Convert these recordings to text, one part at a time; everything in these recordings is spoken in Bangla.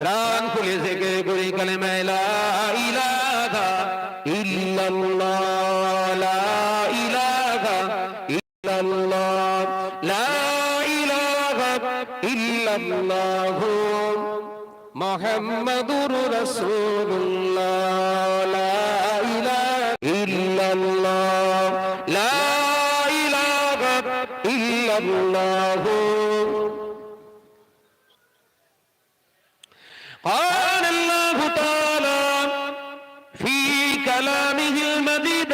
প্রাণ খুলে থেকে করি কালেমা লা ইলাহা ইল্লাল্লাহ লা ইলাহা ইল্লাল্লাহ লা ইলাহা ইল্লাল্লাহ মুহাম্মাদুর রাসূলুল্লাহ লা ইলাহা ইল্লাল্লাহ লা ইলাহা ইল্লাল্লাহ قال الله تعالى في كلامه المجيد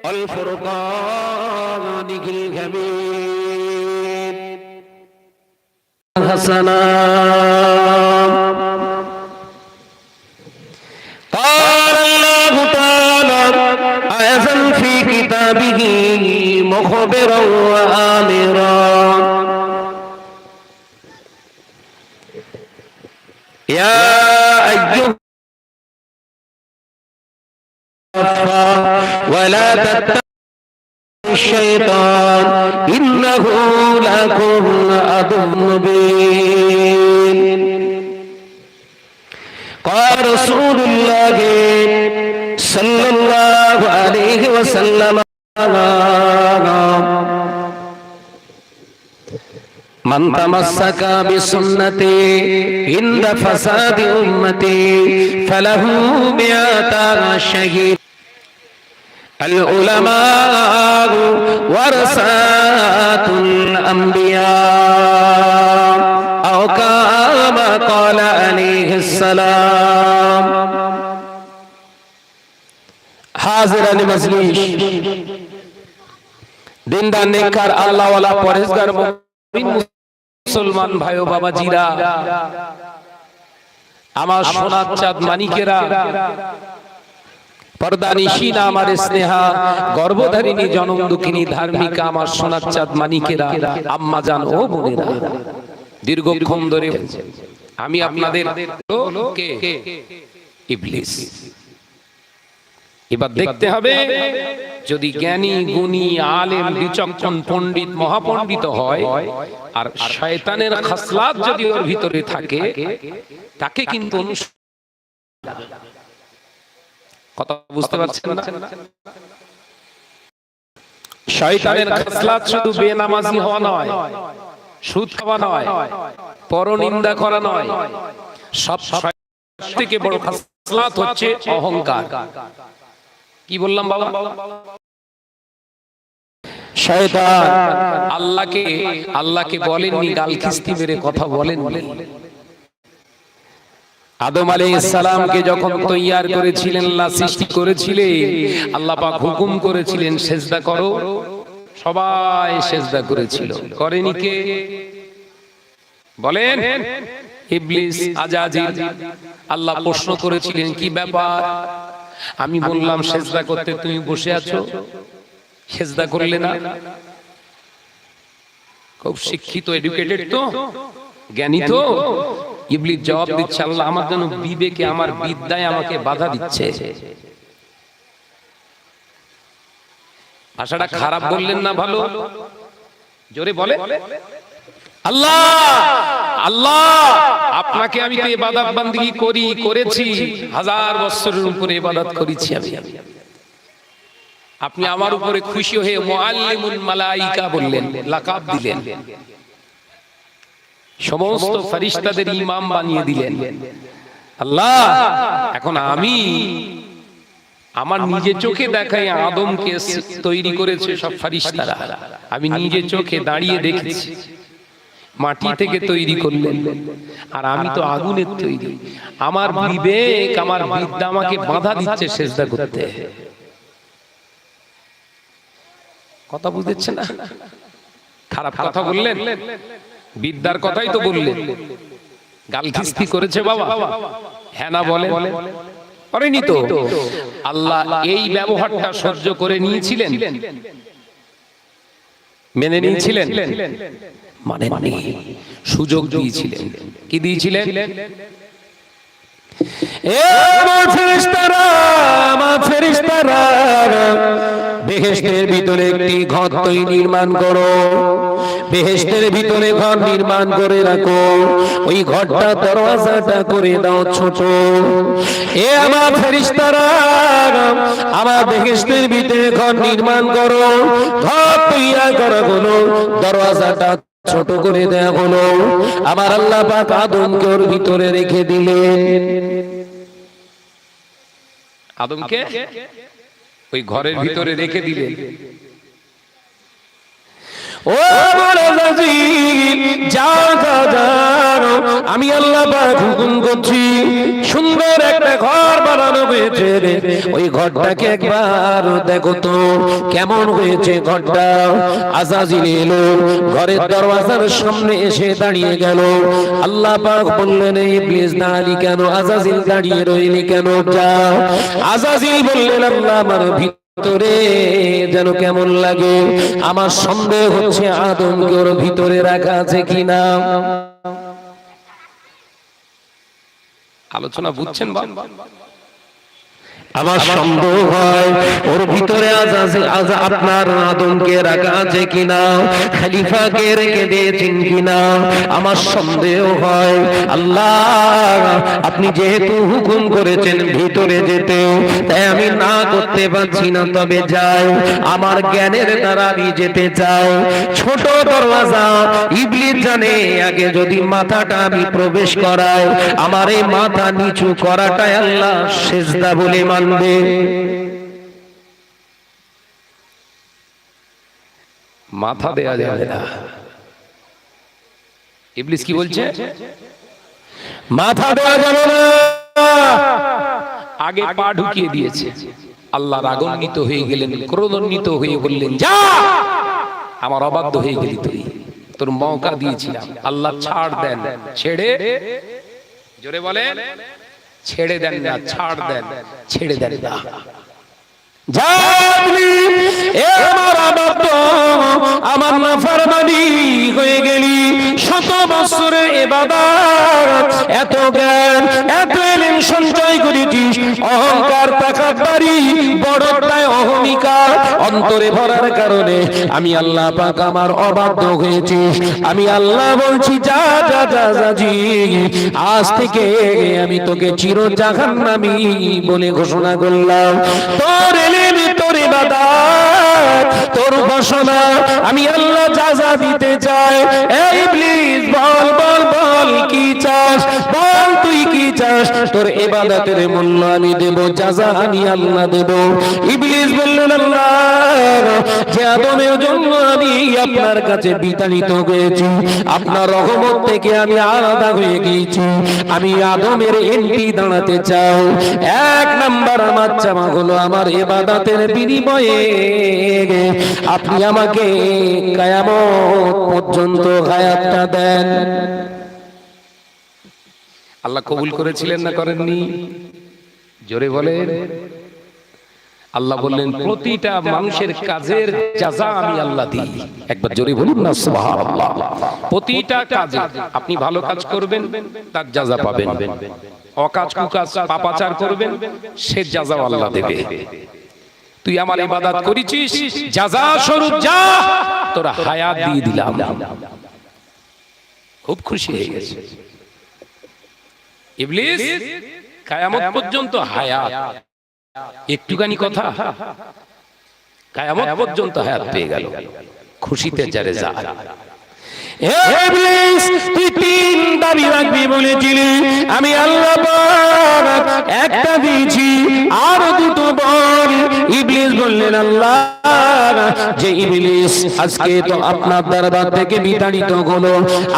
والفرقان الحميد حسنا قال الله تعالى أيضا في كتابه مخبرا وآمرا يا أيها ولا تتبعوا الشيطان إنه لكم عدو مبين قال رسول الله صلى الله عليه وسلم من تمسك بسنتي عند فساد أمتي فله مئة شهيد العلماء ورثة الأنبياء أو كما قال عليه السلام حاضران مجلس দিনদার নেককার আল্লাহ ওয়ালা পরহেজগার মুসলমান ভাই ও বাবাজিরা, আমার সোনার চাঁদ মানিকেরা, পর্দানিশিনা, আমার স্নেহা গর্ভধারিণী জনম দুঃখিনী ধার্মিকা, আমার সোনার চাঁদ মানিকেরা, আম্মা জান ও বোনেরা, দীর্ঘক্ষণ ধরে আমি আপনাদের ইবলিস। এবার দেখতে হবে, যদি জ্ঞানী গুণী আলেম বিচক্ষণ পণ্ডিত মহাপণ্ডিত হয় আর শয়তানের খাসলাত যদি ওর ভিতরে থাকে, তাকে কিন্তু কথা বুঝতে পারছেন না? শয়তানের খাসলাত শুধু বেনামাজি হওয়া নয়, সুদ খাওয়া নয়, পরনিন্দা করা নয়, সব থেকে বড় খাসলাত হচ্ছে অহংকার। কি বললাম বাবা? শয়তান আল্লাহকে বলেননি, গাল খিস্তি মেরে কথা বলেননি। আদম আলাইহিস সালামকে যখন তৈয়ার করেছিলেন, আল্লাহ সৃষ্টি করেছিলেন, আল্লাহ পাক হুকুম করেছিলেন সেজদা করো, সবাই সেজদা করেছিল। করেনি কে? বলেন ইবলিস, আজাজিল। আল্লাহ প্রশ্ন করেছিলেন কি ব্যাপার? আমি বললাম সেজদা করতে, তুমি বসে আছো, সেজদা করলে না। খুব শিক্ষিত, এডুকেটেড তো, জ্ঞানী তো। ইবলিস জবাব দিচ্ছে, আল্লাহ আমার জন্য বিবেকে, আমার বিদ্যায় আমাকে বাধা দিচ্ছে। ভাষাটা খারাপ বললেন না, ভালো জোরে বলে। আল্লাহ আল্লাহ, আপনাকে আমি তো ইবাদত বندگی করেছি, 1000 বছরের উপরে ইবাদত করেছি আমি। আপনি আমার উপরে খুশি হয়ে মুআল্লিমুল মালায়েকা বললেন, লাকাব দিলেন, সমস্ত ফেরেশতাদের ইমাম বানিয়ে দিলেন। আল্লাহ, এখন আমি আমার নিজে চোখে দেখাই আদমকে তৈরি করেছে সব ফেরেশতারা, আমি নিজে চোখে দাঁড়িয়ে দেখেছি। মাটি থেকে তৈরি করলেন, আর আমি তো আগুনের তৈরি। আমার বিবেক, আমার বিদ্যা আমাকে বাধা দিচ্ছে সেজদা করতে। কথা বুঝছেন না? খারাপ কথা বললেন, বিদ্যার কথাই তো বললেন। গাল খিস্তি করেছে বাবা, হ্যাঁ না বলে? করেনি তো। আল্লাহ এই ব্যবহারটা সহ্য করে নিয়েছিলেন, মেনে নিয়েছিলেন, মানে সুযোগ দিয়েছিলেন। কি দিয়েছিলেন? আমার ফেরেশতারা বেহেশতের ভিতরে একটি ঘর নির্মাণ করো, বেহেশতের ভিতরে ঘর নির্মাণ করে রাখো, ওই ঘরটা দরওয়াজাটা করে দাও ছোট। এ আমার ফেরেশতারা, আমার বেহেশতের ভিতরে ঘর নির্মাণ করো, ঘর তৈরি করা হলো, দরওয়াজাটা ছোট করে দেয়া হলো। আমার আল্লাহ পাক আদমকে ওর ভিতরে রেখে দিলেন। আদমকে ওই ঘরের ভিতরে রেখে দিলেন। ও আমি আল্লাহ পাক হুকুম করছি, সুন্দর একটা ঘর বানানো হয়েছে, ওই ঘরটাকে একবার দেখো তো কেমন হয়েছে ঘরটা। আজাজিল এলো, ঘরের দরওয়াজার সামনে এসে দাঁড়িয়ে গেল। আল্লাহ পাক বললেন, ইবলিস দাঁড়ালি কেন? আজাজিল দাঁড়িয়ে রইলি কেন? যা। আজাজিল বললেন, আল্লাহ আমার ভিতরে যেন কেমন লাগে, আমার সন্দেহ হচ্ছে আদমকে ওর ভিতরে রাখা আছে কিনা। আলোচনা বুঝছেন? আমার সন্দেহ হয় ওর ভিতরে আপনার আদমকে রাখা আছে কিনা, খলিফাকে রেখে দিয়েছেন কিনা, আমার সন্দেহ হয়। আল্লাহ আপনি যেহেতু হুকুম করেছেন ভিতরে যেতে, তাই আমি না করতে পারছি না, তবে যাই, আমার জ্ঞানের দ্বারা আমি যেতে চাই। ছোট দরওয়াজা, ইবলিস জানে আগে যদি মাথাটা আমি প্রবেশ করাই, আমার এই মাথা নিচু করাটাই আল্লাহ সিজদা বলে মানবে। মাথা দেয়া যাবে না। ইবলিস কি বলছে? মাথা দেয়া যাবে না। আগে পা ঢুকিয়ে দিয়েছে। আল্লাহ রাগান্বিত হয়ে গেলেন, ক্রোধান্বিত হয়ে বললেন, যা, আমার অবাধ্য হয়ে গেলি তুই, তোর মৌকা দিয়েছিলাম। আল্লাহ ছাড় দেন, ছেড়ে, জোরে বলেন, ছেড়ে দেন না, ছাড় দেন, ছেড়ে দেন না। আমার নাফরমানি হয়ে গেলি, শত বছরের ইবাদত, এত জ্ঞান, এত ইলম সঞ্চয় করেছিস, অহংকার, তাকাব্বুরি, বড়টায় অহমিকা অন্তরে ভরার কারণে আমি আল্লাহ পাক আমার অবাধ্য হয়েছি। আমি আল্লাহ বলছি, যা যা যা যা জি, আজ থেকে আমি তোকে চির জাহান্নামী বলে ঘোষণা করলাম। তোর ইলম, তোর ইবাদত, তোর উপাসনা আমি আল্লাহ যা দিতে চাই। এই ইবলিস বল বল বল, কি চাস বল, তুই কি চাস? তোর ইবাদতের মূল্য আমি দেব, জাযা আমি আল্লাহ দেব। ইবলিস বললেন, আল্লাহ যে আদমের জন্য আমি আপনার কাছে বিতাড়িত হয়েছি, আপনার রহমত থেকে আমি আলাদা হয়ে গিয়েছি, আমি আদমের এমপি দাঁড়াতে চাও। এক নাম্বার আমার চাওয়া হলো, আমার ইবাদতের বিনিময়ে আপনি আমাকে কিয়ামত পর্যন্ত হায়াতটা দেন। আল্লাহ কবুল করেছিলেন না করেননি? জোরে বলেন। আল্লাহ বললেন, প্রতিটা মানুষের কাজের জাযা আমি আল্লাহ দিই। একবার জোরে বলুন না সুবহানাল্লাহ। প্রতিটা কাজে আপনি ভালো কাজ করবেন, তার জাযা পাবেন। অকাজ কুকাজ পাপাচার করবেন, সে জাযা আল্লাহ দেবে। তুই আমার ইবাদত করেছিস, জাযা স্বরূপ যা, তোরা হায়াত দিয়ে দিলাম। খুব খুশি হয়ে গেছে ইবলিস। কিয়ামত পর্যন্ত হায়াত, একটুখানি কথা, কিয়ামত পর্যন্ত হায়াত পেয়ে গেল, খুশিতে যারে যা। ইবলিস, তুই তিন দাবি রাখবি বলেছিলি, আমি আল্লাহ পাক একটা দিয়েছি, আর দুটো বল। ইবলিস বললেন, আল্লাহ যে ইবলিস আজকে তো আপনার দরবার থেকে বিতাড়িত হলো,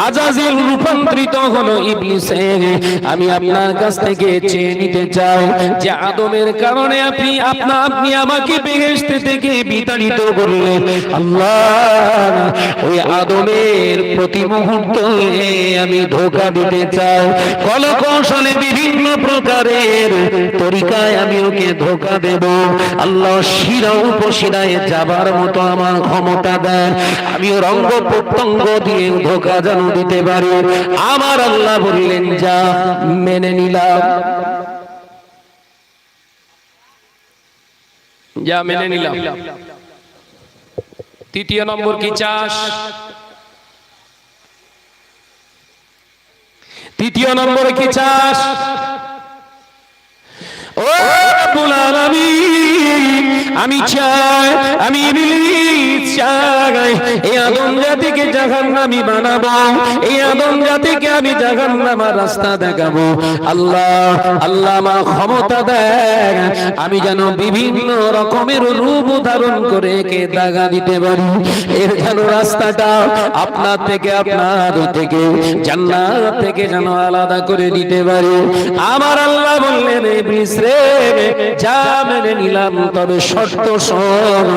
আজাজিল রূপান্তরিত হলো ইবলিসে, আমি আপনার কাছ থেকে চেয়ে নিতে চাই যে আদমের কারণে আপনি আমাকে বেহেশত থেকে বিতাড়িত করলেন। আল্লাহ ওই আদমের প্রতি মুহূর্তে আমি ধোঁকা দিতে চাই, কলকৌশলে বিভিন্ন প্রকারের তরিকায় আমি ওকে ধোঁকা দেব। আল্লাহ শিরা উপশিরায় যাবার মতো আমার ক্ষমতা দেন, আমি ওর অঙ্গ প্রত্যঙ্গ দিয়ে ধোঁকা যেন দিতে পারি। আমার আল্লাহ বললেন, যা, মেনে নিলাম। যা, মেনে নিলাম। তৃতীয় নম্বর কি চাষ? তৃতীয় নম্বরে কি চাস? ও রব্বুল আলামিন, আমি চাই, আমি ইবলিস চাই এই আদম জাতিকে জাহান্নামী বানাবো, এই আদম জাতিকে আমি জাহান্নামের রাস্তা দেখাবো। আল্লাহ, আল্লাহ আমার ক্ষমতা দেন, আমি যেন বিভিন্ন রকমের রূপ ধারণ করে একে দাগা দিতে পারি। এর যেন রাস্তাটা আপনার থেকে, আপনার থেকে, জান্নাত থেকে যেন আলাদা করে দিতে পারি। আমার আল্লাহ বললেন, ইবলিস রে, যা মেনে নিলাম, তবে শর্ত শোন,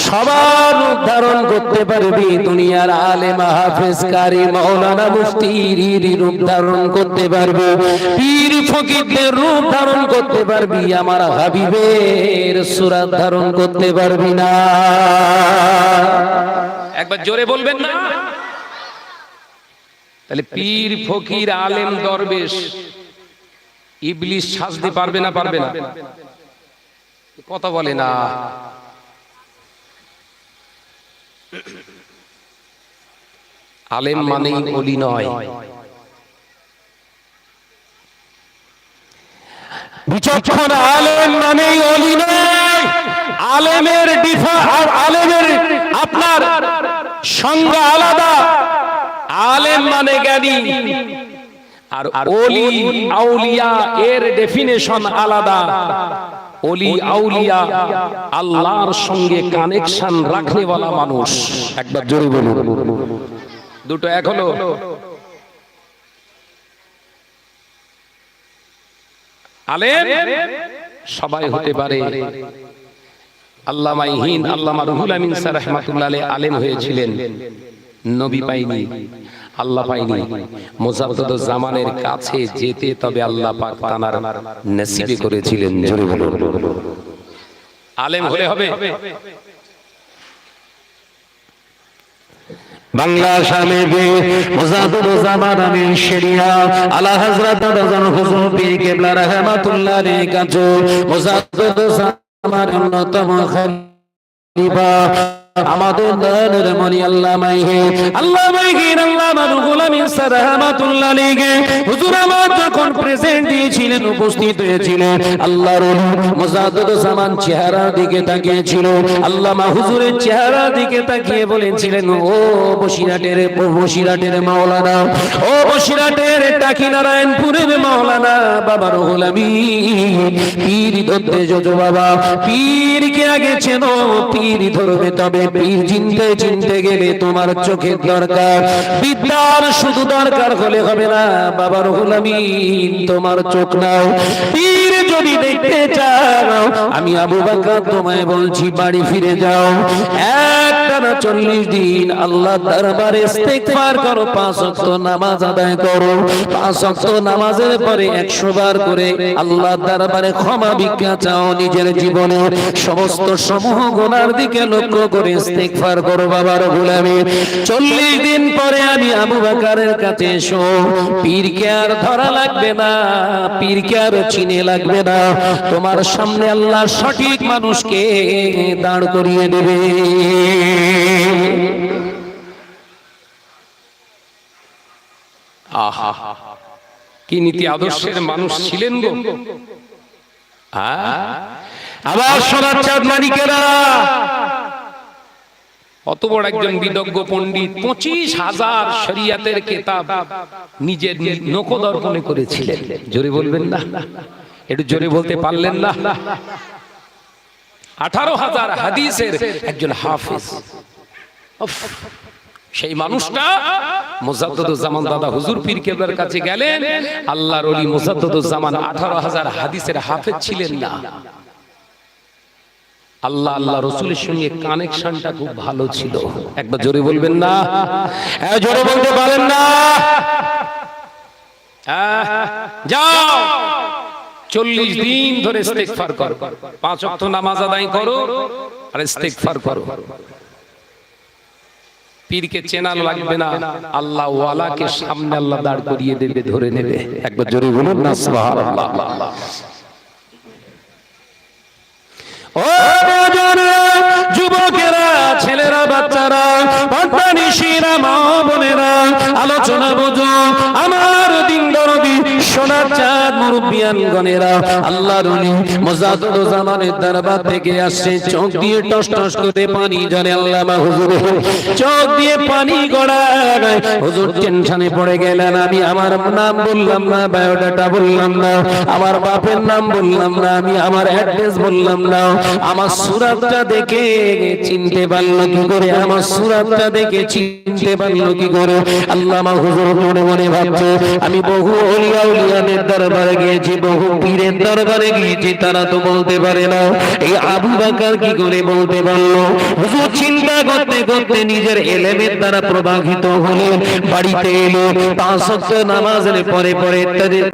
সবার রূপ ধারণ করতে পারবি, দুনিয়ার আলেম হাফেজ কারি মাওলানা মুফতির রূপ ধারণ করতে পারবি, পীর ফকিরদের রূপ ধারণ করতে পারবি, আমার হাবিবের সূরত ধারণ করতে পারবি না। একবার জোরে বলবেন না? তাহলে পীর ফকির আলেম দরবেশ ইবলিস সাজতে পারবে না? পারবে না? কথা বলে না। আলেম মানেই ওলি নয়। বিচক্ষণ আলেম মানেই ওলি নয়। আলেমের আলেমের আপনার সংজ্ঞা আলাদা। আলেম মানে জ্ঞানী, আর ওলি আউলিয়া এর ডেফিনেশন আলাদা। ওলি আউলিয়া আল্লাহর সঙ্গে কানেকশন রাখনেওয়ালা মানুষ। একবার জোরে বলুন। দুটো এক হলো। আলেম সবাই হতে পারে। আল্লামা হিন্দ, আল্লামা রুহুল আমিন স্যার রাহমাতুল্লাহ আলাইহি আলেম হয়েছিলেন, নবী পাইনি, আল্লাহ পাইনি। মুজাদ্দিদুজ জামানের কাছে যেতে তবে আল্লাহ পাক তানার নসিবে করেছিলেন। জোরে বলুন। আলেম হলে হবে। বাংলা শামেবে মুজাদ্দিদুজ জামান আমিন শরিয়া আলা হযরত রাজন হুজুর পীর কিবলা রাহমাতুল্লাহ আলাইহি কাছে মুজাদ্দিদুজ জামান অন্যতম খলিফা আমাদের দলের মনি আল্লামা আল্লামা রুহুল আমিন স্যার রাহমাতুল্লাহ আলাইহি হুজুর আমার যখন প্রেজেন্ট দিয়েছিলেন, উপস্থিত হয়েছিলেন, আল্লাহর ওলি মুজাদ্দিদুজ জামান চেহারার দিকে তাকিয়েছিল। আল্লামা হুজুরের চেহারার দিকে তাকিয়ে বলেছিলেন, ও বসিরহাটের মাওলানা, ও বসিরহাটের টাকি নারায়ণপুরের মাওলানা বাবা রুহুল আমিন, পীর ধরতে যোজো বাবা, পীরকে আগে চেনো, পীর ধরবে তবে পীর চিনতে গেলে তোমার চোখের দরকার, বিদ্যার শুধু দরকার হলে হবে না বাবা রুহুল আমিন, তোমার চোখ নাও। পীর যদি দেখতে চাও, আমি আবু বকর তোমায় বলছি, বাড়ি ফিরে যাও, একটানা 40 দিন আল্লাহর দরবারে ইস্তিগফার করো, 5 ওয়াক্ত নামাজ আদায় করো, 5 ওয়াক্ত নামাজের পরে 100 বার করে আল্লাহর দরবারে ক্ষমা ভিক্ষা চাও, নিজের জীবনের সমস্ত সমূহ গুনার দিকে লক্ষ্য করে ইস্তিগফার করো বাবা রুহুল আমিন। 40 দিন পরে আমি আবু বকরের কাছে এসো, পীরকে আর ধরা লাগবে না, পীরকে আর চিনে লাগবে না, তোমার সামনে আল্লাহ সঠিক মানুষকে দাঁড় করিয়ে দেবে। আহা, কি নীতি আদর্শের মানুষ ছিলেন গো। আবার সোনার চাঁদ মানিকেরা, অত বড় একজন বিদজ্ঞ পণ্ডিত, 25,000 শরিয়াতের কিতাব নিজের নখদর্পণে করেছিলেন। জোরে বলবেন না? একটু জোরে বলতে পারলেন না? 18,000 হাদিসের একজন হাফেজ। সেই মানুষটা মুজাদ্দিদুজ জামান দাদা হুজুর পীর কেবলার কাছে গেলেন। আল্লাহর ওলি মুজাদ্দিদুজ জামান 18,000 হাদিসের হাফেজ ছিলেন না। আল্লাহ রাসূলের সঙ্গে কানেকশনটা খুব ভালো ছিল। একবার জোরে বলবেন না? জোরে বলতে পারেন না? যাও 40 দিন ধরে ইস্তিগফার করো, 5 ওয়াক্ত নামাজ আদায় করো আর ইস্তিগফার করো। পীরকে চেনা লাগবে না, আল্লাহ ওয়ালাকে সামনে আল্লাহ দাঁড় করিয়ে দেবে, ধরে নেবে। একবার জোরে বলুন না সুবহানাল্লাহ। ও যুবকেরা, ছেলেরা, বাচ্চারা, পর্দানিশীরা, মা বোনেরা, আলোচনা বুঝো আমার দিন দরদি সোনার চাঁদ মুরব্বিয়ানগণেরা, আল্লাহর ওলি মুজাদ্দিদুল জামানের দরবার থেকে আসছে। চোখ দিয়ে টস টস করে পানি ঝরে। আল্লামা হুজুর চোখ দিয়ে পানি গড়ায়। হুজুর টেনশনে পড়ে গেলেন। আমি আমার নাম বললাম না, বায়োডাটা বললাম না, আমার বাপের নাম বললাম না, আমি আমার অ্যাড্রেস বললাম না। আমার সুরাতটা দেখে চিনতে পারলো কি করে? আমার সুরাতটা দেখে চিনতে পারলো কি করে? আল্লামা হুজুর মনে মনে ভাবছে, আমি বহু ওলিয়া উলিয়াদের দরবারে গিয়েছি, বহু পীরের দরবারে গিয়েছি, তারা তো বলতে পারে না। এই আবু বকর কি করে বলতে পারলো? হুজুর চিন্তা করতে করতে নিজের ইলমের দ্বারা প্রভাবিত হলেন। বাড়িতে এলো, 5 ওয়াক্ত নামাজের পরে পরে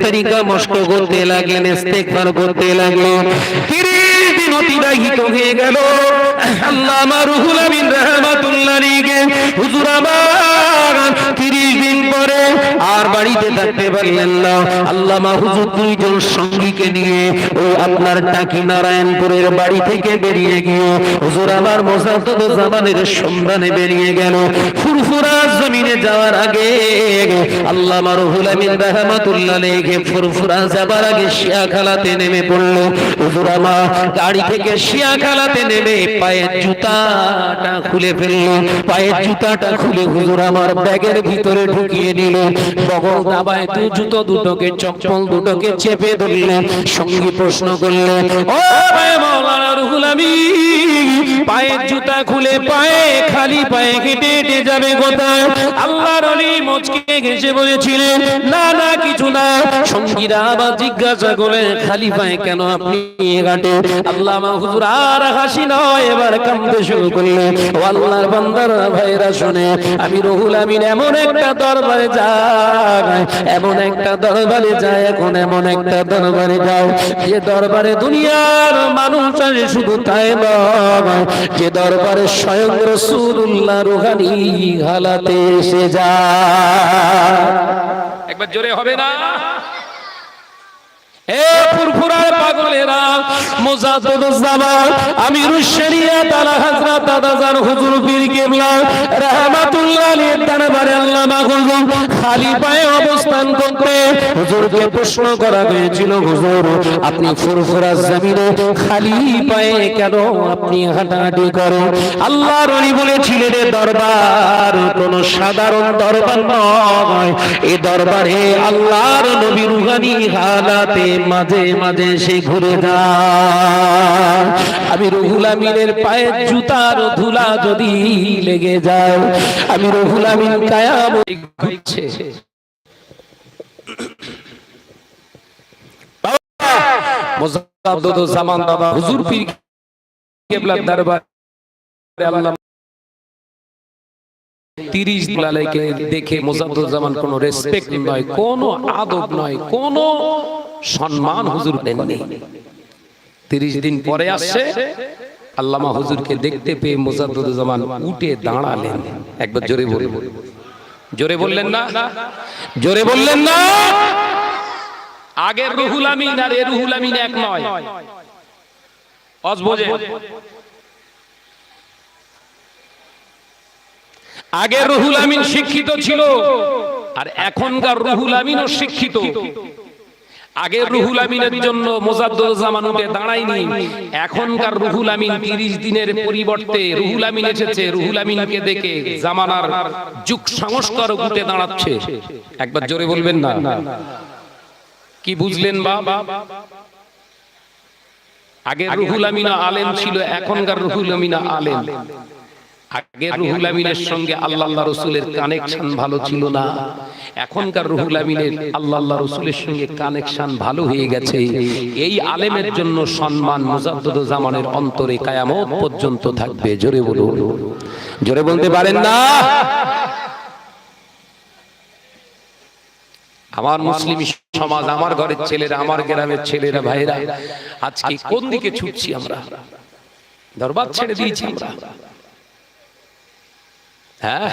তরিকা মস্ক করতে লাগলেন, ইস্তেগফার করতে লাগলেন। 30 দিন অতিবাহিত হয়ে গেল। আল্লামা রুহুল আমিন রাহমাতুল্লাহ আলাইহি হুজুর আমার 30 দিন পরে আর বাড়িতে থাকতে পারলেন না। আল্লামা হুজুর 2 জন সঙ্গীকে নিয়ে ওই আপনার টাকি নারায়ণপুরের বাড়ি থেকে বেরিয়ে গিয়ে হুজুর আমার মুজাদ্দিদুল জামানের সন্ধানে বেরিয়ে গেল। ফুরফুরা জমিনে যাওয়ার আগে আল্লামা রুহুল আমিন রাহমাতুল্লাহ আলাইহি ফুরফুরা যাবার আগে শিয়াখালাতে নেমে পড়ল। হুজুর আমার গাড়ি থেকে শিয়াখালাতে নেমে পায়ের জুতাটা খুলে ফেলল। পায়ের জুতাটা খুলে হুজুর আমার ব্যাগের ভিতরে ঢুকিয়ে নিল। বগল দাবায় জুতো দুটোকে, চপ্পল দুটোকে চেপে ধরলেন। সঙ্গী প্রশ্ন করলেন, ও ভাই মাওলানা রুহুল আমিন, পায়ের জুতা খুলে পায়ে খালি পায়ে হেঁটে হেঁটে যাবে কোথায়? আল্লাহর ওলি মুচকে হেসে বলেছিলেন, না না কিছু না। সঙ্গীরা আবার জিজ্ঞাসা করে, খালি পায়ে কেন আপনি হাঁটেন? আল্লামা হুজুর আর হাসি নয়, এবার কাঁদতে শুরু করলেন। ও আল্লাহর বান্দারা, ভাইরা শুনে, আমি রুহুল আমিন এমন একটা দরবারে যাই, এমন একটা দরবারে যায়, এখন এমন একটা দরবারে যাও যে দরবারে দুনিয়ার মানুষ আসে, শুধু তাই নয়, যে দরবারে স্বয়ং রাসূলুল্লাহ রুহানি হালাতে এসে যায়। একবার জোরে হবে না? এ ফুরফুরার পাগলেরা, মুজাদ্দিদুল জামান আমিরুশ শরিয়াত আলা হযরত দাদাজান হুজুর পীর কেবলা রাহমাতুল্লাহ আলাইহির দরবারে আল্লামা হুজুর খালি পায়ে অবস্থান করতে। হুজুরকে প্রশ্ন করা হয়েছিল, হুজুর আপনি ফুরফুরা জমিনে খালি পায়ে কেন আপনি হাঁটাহাঁটি করেন? আল্লাহর ওলি বলেছিলেন, এ দরবার কোনো সাধারণ দরবার নয়, এই দরবারে আল্লাহর নবী রুহানি হালাতে মাঝে মাঝে সে ঘুরে যায়। আমি রুহুল আমিনের পায়ের জুতার ধুলা যদি লেগে যায়, আমি রুহুল আমিন কিয়ামত ঘুরছে। মুজাদ্দিদুল জামান দাদা হুজুর পীর কেবলার দরবারে আল্লাহ 30 দুলালাইকে দেখে মুজাদ্দিদুল জামান কোনো রেসপেক্ট নয়, কোনো আদব নয়, কোনো সম্মান হুজুর দেননি। 30 দিন পরে আসছে, আল্লামা হুজুরকে দেখতে পেয়ে মুজাদ্দিদুল জামান উঠে দাঁড়ালেন। একবার জোরে বলুন, জোরে বললেন না? জোরে বললেন না? আগের রুহুল আমিন আর এর রুহুল আমিন এক নয়। অজবোজে আগের রুহুল আমিন শিক্ষিত ছিল, আর এখনকার রুহুল আমিনও শিক্ষিত। আগের রুহুল আমিনের জন্য মুজাদ্দিদুল জামান উঠে দাঁড়ায়নি, এখনকার রুহুল আমিন 30 দিনের পরিবর্তে রুহুল আমিন এসেছে, রুহুল আমিনকে দেখে জামানার যুগ সংস্কার উঠে দাঁড়াচ্ছে। একবার জোরে বলবেন না? কি বুঝলেন বাবা? আগের রুহুল আমিন আলেম ছিল, এখনকার রুহুল আমিন আলেম। আগের রুহুল আমিনের সঙ্গে আল্লাহ রাসূলের কানেকশন ভালো ছিল না, এখনকার রুহুল আমিনের আল্লাহ রাসূলের সঙ্গে কানেকশন ভালো হয়ে গেছে। এই আলেমের জন্য সম্মান মুজাদ্দিদুল জামানের অন্তরে কিয়ামত পর্যন্ত থাকবে। জোরে বলুন, জোরে বলতে পারেন না? আমার মুসলিম সমাজ, আমার ঘরের ছেলেরা, আমার গ্রামের ছেলেরা, ভাইরা, আজকে কোন দিকে ছুটছি আমরা? দরবার ছেড়ে দিয়েছি আমরা। হ্যাঁ,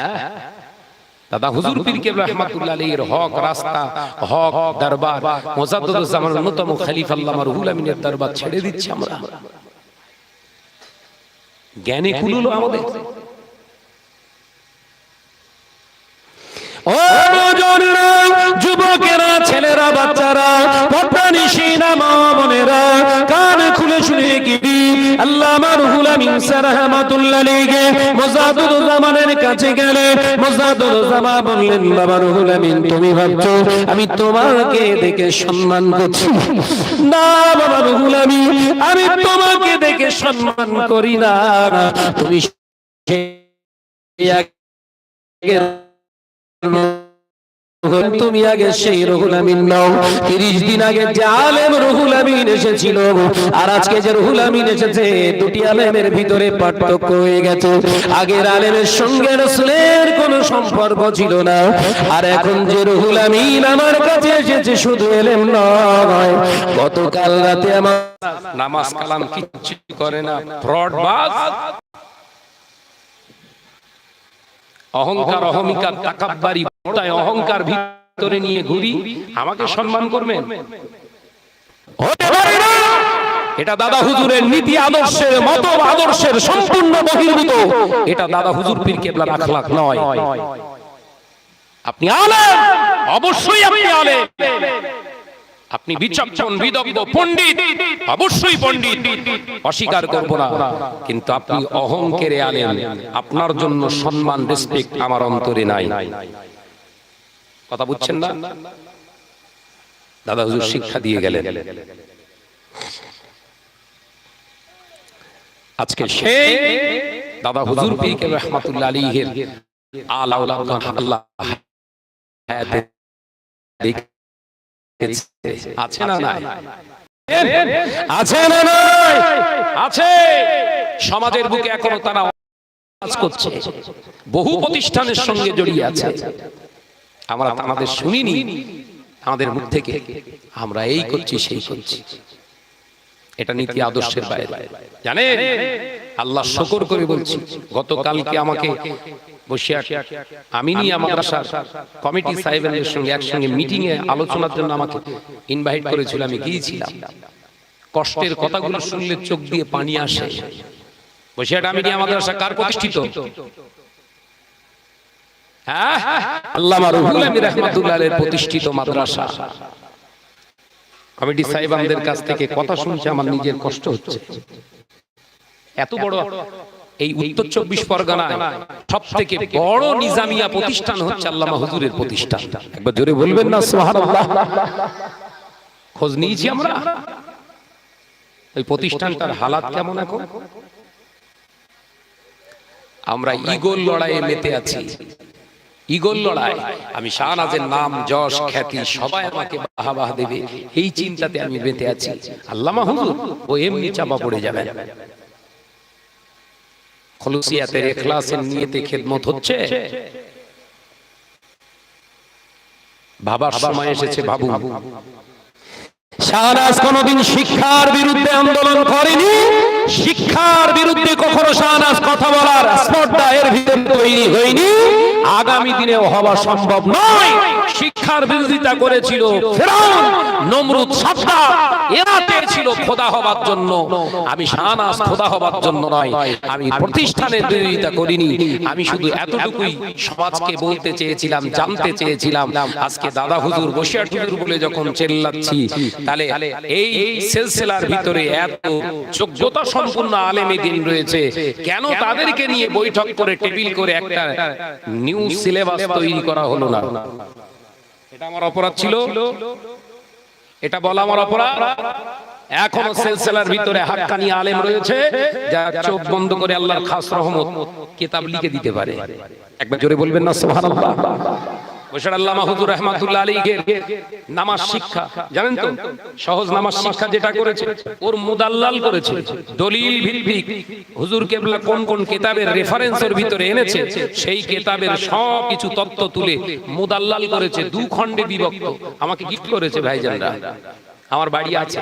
দাদা হুজুর পীর কেবলা রাহমাতুল্লাহ আলাইহির হক রাস্তা, হক দরবার, মুজাদ্দিদুল জামানের অন্যতম খলিফা আল্লামা রুহুল আমিনের দরবার ছেড়ে দিচ্ছি আমরা। জ্ঞানে কুলুলো আমাদের। ও নজররা, যুবকেরা, ছেলেরা, বাচ্চারা, পদ্মানিশীনা মা বোনেরা, কান খুলে শুনে কি আল্লামা রুহুল আমিন স্যার রাহমাতুল্লাহ আলাইহি মুজাদ্দুদ জামানের কাছে গেলে মুজাদ্দুদ জামান বললেন, বাবা রুহুল আমিন, তুমি ভাবছো আমি তোমাকে দেখে সম্মান করছি? না বাবা রুহুল আমিন, আমি তোমাকে দেখে সম্মান করি না। তুমি তুমি আগে সেই রুহুল আমিন নাও। 30 দিন আগে যে আলেম রুহুল আমিন এসেছিল আর আজকে যে রুহুল আমিন এসেছে, দুটি আলেমের ভিতরে পার্থক্য হয়ে গেছে। আগের আলেমের সঙ্গে রাসূলের কোনো সম্পর্ক ছিল না, আর এখন যে রুহুল আমিন আমার কাছে এসেছে শুধু এলেম নয়, গতকাল রাতে আমার নামাজ কালাম কিচ্ছু করে না, ফ্রড বাজ, অহংকার, অহমিকা, তাকাব্বারি, তাই অহংকার ভিতরে নিয়ে ঘুরি, আমাকে সম্মান করবেন? হতে পারে না। এটা দাদা হুজুরের নীতি আদর্শের মত আদর্শের সম্পূর্ণ বহির্ভূত। এটা দাদা হুজুর পীর কেবলার আখলাক নয়। আপনি আলেম, অবশ্যই আপনি আলেম, আপনি বিচক্ষণ, বিদগ্ধ, পণ্ডিত, অবশ্যই পণ্ডিত, অস্বীকার করব না, কিন্তু আপনি অহংকারে আলেম। আপনার জন্য সম্মান, রেসপেক্ট আমার অন্তরে নাই। কথা বুঝছেন না? দাদা হুজুর শিক্ষা দিয়ে গেলেন। আজকে সেই দাদা হুজুর পীর কেবলা রাহমাতুল্লাহ আলাইহির আলা উলামা আল্লাহ আছে না নাই? আছে না নাই? আছে। সমাজের বুকে এখনো তারা কাজ করছে, বহু প্রতিষ্ঠানের সঙ্গে জড়িয়ে আছে। আমরা আমাদের শুনিনি, আমাদের মুখ থেকে আমরা এই করছি সেই করছি। এটা নীতি আদর্শের বাইরে। জানেন, আল্লাহ শুকর করে বলছি, গতকালকে আমাকে বসে আমিনিয়া মাদ্রাসার কমিটি সাহেবের সঙ্গে একসঙ্গে মিটিং এ আলোচনার জন্য আমাকে ইনভাইট করেছিল। আমি গিয়েছিলাম। কষ্টের কথাগুলো শুনলে চোখ দিয়ে পানি আসে। বসিরহাট আমিনিয়া মাদ্রাসা কার প্রতিষ্ঠিত? হ্যাঁ, আল্লামা রুহুল আমিন রাহমাতুল্লাহ আলাইহির প্রতিষ্ঠিত মাদ্রাসা। কমিটি সাহেবদের কাছ থেকে কথা শুনছে, আমার নিজের কষ্ট হচ্ছে। এত বড় এই উত্তর 24 পরগনায় সবথেকে বড় নিজামিয়া প্রতিষ্ঠান হচ্ছে আল্লামা হুজুরের প্রতিষ্ঠান। একবার জোরে বলবেন না সুবহানাল্লাহ? খোঁজ নিয়েছি আমরা ওই প্রতিষ্ঠানটার হালাত কেমন এখন। আমরা ঈগল লড়াইয়ে মেতে আছি। ঈগল লড়াই, আমি শাহনাজের নাম, যশ, খ্যাতি সবাই আমাকে বাহবাহ দেবে, এই চিন্তাতে আমি মেতে আছি। আল্লামা হুজুর ও এমনি চাপা পড়ে যাবে। খুলুসিয়াতের ইখলাসের নিয়তে খেদমত হচ্ছে। ভাবার সময় এসেছে, ভাবু। শাহনাজ কোনদিন শিক্ষার বিরুদ্ধে আন্দোলন করেনি, শিক্ষার বিরুদ্ধে কখনো শাহনাজ কথা বলার স্পর্ধা এর ভিতরে তৈরি হয়নি, আগামী দিনেও হওয়া সম্ভব নয়। শিক্ষার বিরোধিতা করেছিল ফিরআউন, নমরুদ, সাদ্দাত, এরা চেয়েছিল খোদা হবার জন্য। আমি শাহনাজ খোদা হবার জন্য নয়, আমি প্রতিষ্ঠানের বিরোধিতা করিনি। আমি শুধু এতটুকুই সমাজকে বলতে চেয়েছিলাম, জানতে চেয়েছিলাম। আজকে দাদা হুজুর, বসিরহাট হুজুর বলে যখন চেল্লাচ্ছি, তাহলে এই সিলসিলার ভিতরে এত যোগ্যতা সম্পন্ন আলেমে দ্বীন রয়েছে, কেন তাদেরকে নিয়ে বৈঠক করে টেবিল করে একটা নিউ সিলেবাস তৈরি করা হলো না? এটা আমার অপরাধ ছিল, এটা বলা আমার অপরাধ। এখনো সিলসিলার ভিতরে হাক্কানি আলেম রয়েছে যারা চোখ বন্ধ করে আল্লাহর খাস রহমত কিতাব লিখে দিতে পারে। একবার জোরে বলবেন না সুবহানাল্লাহ? বসিরহাট আল্লামা হুজুর রাহমাতুল্লাহ আলাইহির নামাজ শিক্ষা জানেন তো, সহজ নামাজ শিক্ষা যেটা করেছে, ওর মুদাল্লাল করেছে, দলিল ভিত্তিক হুজুর কেবলা কোন কোন কিতাবের রেফারেন্সের ভিতরে এনেছে সেই কিতাবের সব কিছু তথ্য তুলে মুদাল্লাল করেছে, 2 খণ্ডে বিভক্ত। আমাকে গিফট করেছে ভাইজানরা, আমার বাড়ি আছে।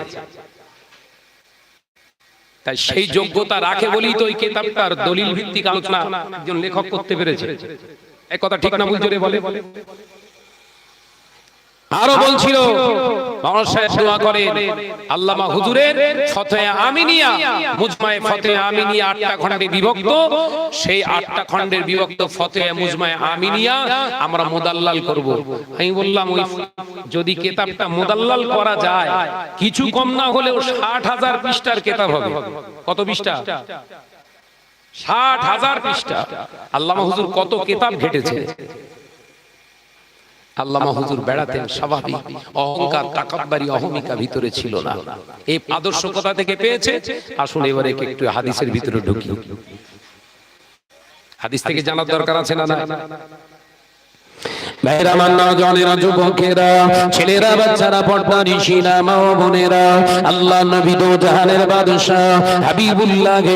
তাই সেই যোগ্যতা রাখে বলেই তো এই কিতাবটার দলিল ভিত্তিক আলোচনা একজন লেখক করতে পেরেছে। এই কথা ঠিক না ভুল জোরে বলে? আরো বলছিল মাওলানা সাহেব দোয়া করে আল্লামা হুজুরের ফতোয়া আমিনিয়া মুজমায়ে ফতোয়া আমিনিয়া 8টা খণ্ডে বিভক্ত, সেই 8টা খণ্ডের বিভক্ত ফতোয়া মুজমায়ে আমিনিয়া আমরা মুদাল্লাল করব। আমি বললাম ওই যদি কিতাবটা মুদাল্লাল করা যায় কিছু কম না হলেও 60,000 পৃষ্ঠার কিতাব হবে। কত পৃষ্ঠা? 60,000 পৃষ্ঠা। আল্লামা হুজুর কত কিতাব ঘেটেছে। আল্লামা হুজুর বেড়াতেন, স্বাভাবিক অহংকার তাকাব্বুরি অহমিকা ভিতরে ছিল না। এই আদর্শ কোথা থেকে পেয়েছে? আসুন এবারে একটু হাদিসের ভিতরে ঢুকি। হাদিস থেকে জানার দরকার আছে না? মেয়েরা মান্না জনেরা যুবকেরা ছেলেরা বাচ্চারা পর্দানিশীরা মা ও বোনেরা, আল্লাহ নবী দো জাহানের বাদশা হাবিবুল্লাহ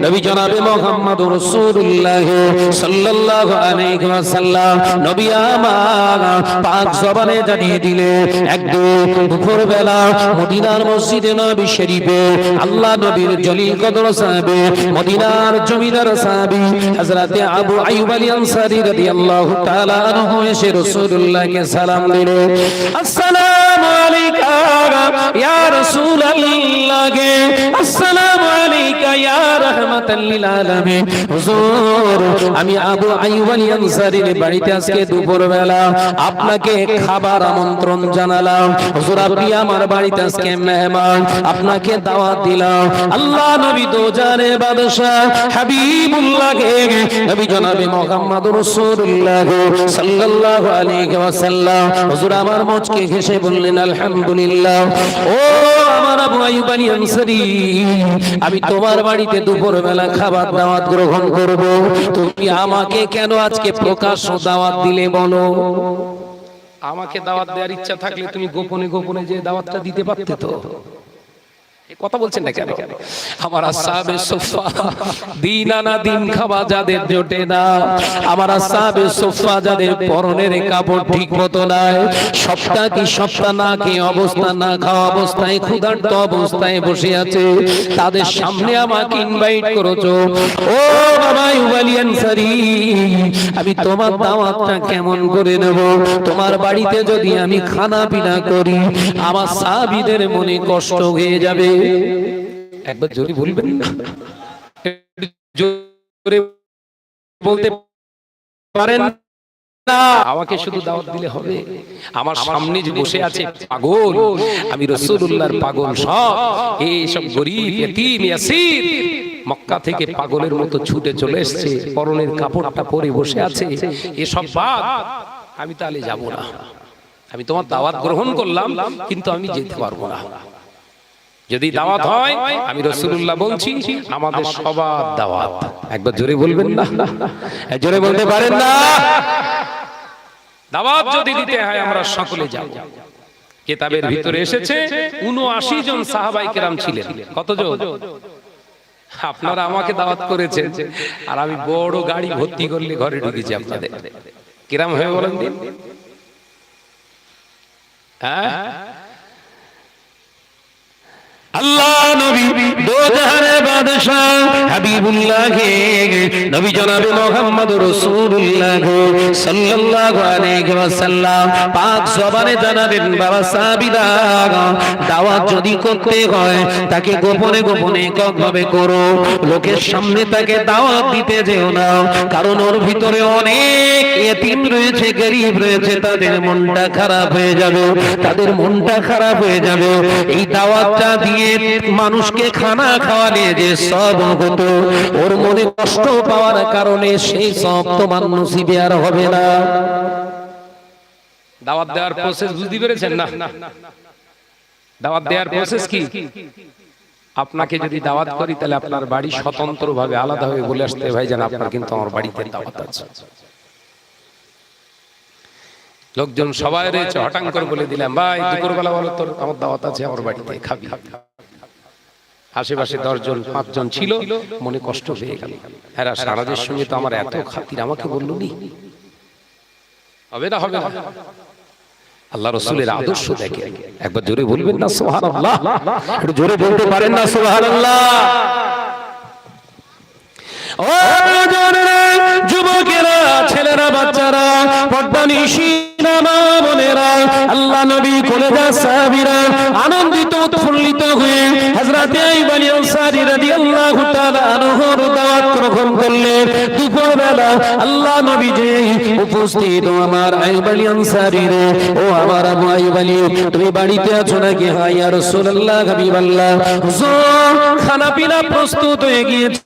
নবী জনাবে মুহাম্মদুর রাসূলুল্লাহ সাল্লাল্লাহু আলাইহি ওয়াসাল্লাম নবী আমার পাক জবানে জানিয়ে দিলে একদিন দুপুরবেলা মদিনার মসজিদে নবী শরীফে আল্লাহ নবীর জলিল কদর সাহাবী মদিনার জমিদার সাহাবী হযরতে আবু আইয়ুব আল আনসারী রাদিয়াল্লাহু তাআলা আনহু এসে রাসূলুল্লাহ কে সালাম দিলেন। আসসালামু আলাইকা ইয়া রাসূলুল্লাহ, আসসালামু আলাইকা ইয়া রাহমাতাল লিল আলামিন। হুজুর আমি আবু আইয়ুব আল আনসারীর বাড়িতে আজকে দুপুরবেলা আপনাকে খাবার আমন্ত্রণ জানালাম। হুজুর আপনি আমার বাড়িতে আজকে মেহমান, আপনাকে দাওয়াত দিলাম। আল্লাহ নবী দো জাহানের বাদশা হাবিবুল্লাহ নবী জনাবে মুহাম্মদুর রাসূলুল্লাহ সাল্লাল্লাহু আলাইহি ওয়াসাল্লাম হুজুর আমার মুচকে হেসে বললেন আলহামদুলিল্লাহ। ও আমার আবু আইয়ুব আল আনসারী, আমি তোমার বাড়িতে দুপুরবেলা খাবার দাওয়াত গ্রহণ করব, তুমি আমাকে কেন আজকে প্রকাশ্য দাওয়াত দিলে বলো? আমাকে দাওয়াত দেওয়ার ইচ্ছা থাকলে তুমি গোপনে গোপনে যে দাওয়াতটা দিতে পারতে তো। কথা বলছেন না কেন? আমার আসহাবে সুফা দিন আনা দিন খাওয়া যাদের জোটে না, আমার আসহাবে সুফা যাদের পরনের কাপড় ঠিক মতো নাই, সপ্তাহ কি সপ্তাহ না কি অবস্থা, না খাওয়া অবস্থায় ক্ষুধার্ত অবস্থায় বসে আছে, তাদের সামনে আমাকে ইনভাইট করেছো। ও বাবা আইয়ুব আল আনসারী, আমি তোমার দাওয়াতটা কেমন করে নেব? তোমার বাড়িতে যদি আমি খানা পিনা করি আমার সাহাবীদের মনে কষ্ট হয়ে যাবে। একবার জোরে বলবেন না? জোরে বলতে পারেন না? আমাকে শুধু দাওয়াত দিলে হবে? আমার সামনে যে বসে আছে পাগল, আমি রাসূলুল্লাহর পাগল, সব এই সব গরীব ইতিম ইয়াসির মক্কা থেকে পাগলের মতো ছুটে চলে এসেছে, পরনের কাপড়টা পরে বসে আছে, এসব বাদ আমি তাহলে যাব না। আমি তোমার দাওয়াত গ্রহণ করলাম কিন্তু আমি যেতে পারবো না। যদি দাওয়াত হয় আমি রাসূলুল্লাহ বলছি আমাদের সবার দাওয়াত। একবার জোরে বলবেন না? জোরে বলতে পারেন না? দাওয়াত যদি দিতে হয় আমরা সকলে যাব। কিতাবের ভিতরে এসেছে ৭৯ জন সাহাবায়ে কেরাম ছিলেন। কতজন? আপনারা আমাকে দাওয়াত করেছেন আর আমি বড় গাড়ি ভর্তি করলে ঘরে ঢুকেছি আপনাদের। কিরাম হয়ে বলেন দিন? হ্যাঁ, আল্লাহ নবী দো জাহানের বাদশা হাবিবুল্লাহ নবী জনাবে মুহাম্মদুর রাসূলুল্লাহ সাল্লাল্লাহু আলাইহি ওয়াসাল্লাম পাক জবানে জানাবেন বাবা সাহাবীরা, দাওয়াত যদি করতে হয় তাকে গোপনে গোপনে এককভাবে করো, লোকের সামনে তাকে দাওয়াত দিতে যেও না, কারণ ওর ভিতরে অনেক ইতিম রয়েছে, গরীব রয়েছে, তাদের মনটা খারাপ হয়ে যাবে, তাদের মনটা খারাপ হয়ে যাবে। এই দাওয়াতটা দিয়ে মানুষকে খানা খাওয়ালে যে সব হতো, ওর মনে কষ্ট পাওয়ার কারণে সেই সব তোমার নসিবে আর হবে না। দাওয়াত দেওয়ার প্রসেস বুঝতে পেরেছেন না? দাওয়াত দেওয়ার প্রসেস কি? আপনাকে যদি দাওয়াত করি তাহলে আপনার বাড়ি স্বতন্ত্রভাবে আলাদাভাবে বলে আসতে হয়, ভাইজান আপনার কিন্তু আমার বাড়িতে দাওয়াত আছে। লোকজন সবাই রয়েছে, হঠাৎ করে বলে দিলাম ভাই দুপুরবেলা বলো তোর আমার দাওয়াত আছে আমার বাড়িতে খাবি। আশেপাশে 10 জন 5 জন ছিল, মনে কষ্ট হয়ে গেল। হ্যাঁ সারাদের সঙ্গে তো আমার এত খাতির, আমাকে বললো নি, হবে না? হবে না? আল্লাহ রাসূলের আদর্শ দেখে একবার জোরে বলবেন না সুবহানাল্লাহ? একটু জোরে বলতে পারেন না সুবহানাল্লাহ? ও জনেরা, যুবকেরা, ছেলেরা, বাচ্চারা, পর্দানিশী মা বোনেরা, আল্লাহ নবী কলেজা সাহাবীরা আনন্দিত উৎফুল্লিত হয়ে হযরত আইয়ুব আনসারী রাদিয়াল্লাহু তাআলা আনহুর দাওয়াত গ্রহণ করলেন। দুপুরবেলা আল্লাহ নবী যে উপস্থিত, ও আমার আইয়ুব আনসারী রে, ও আমার আবু আইয়ুব, তুমি বাড়িতে আছো নাকি? হ্যাঁ ইয়া রাসূলুল্লাহ, হাবিবাল্লাহ। হুজুর, খানা পিনা প্রস্তুত হয়ে গিয়েছে।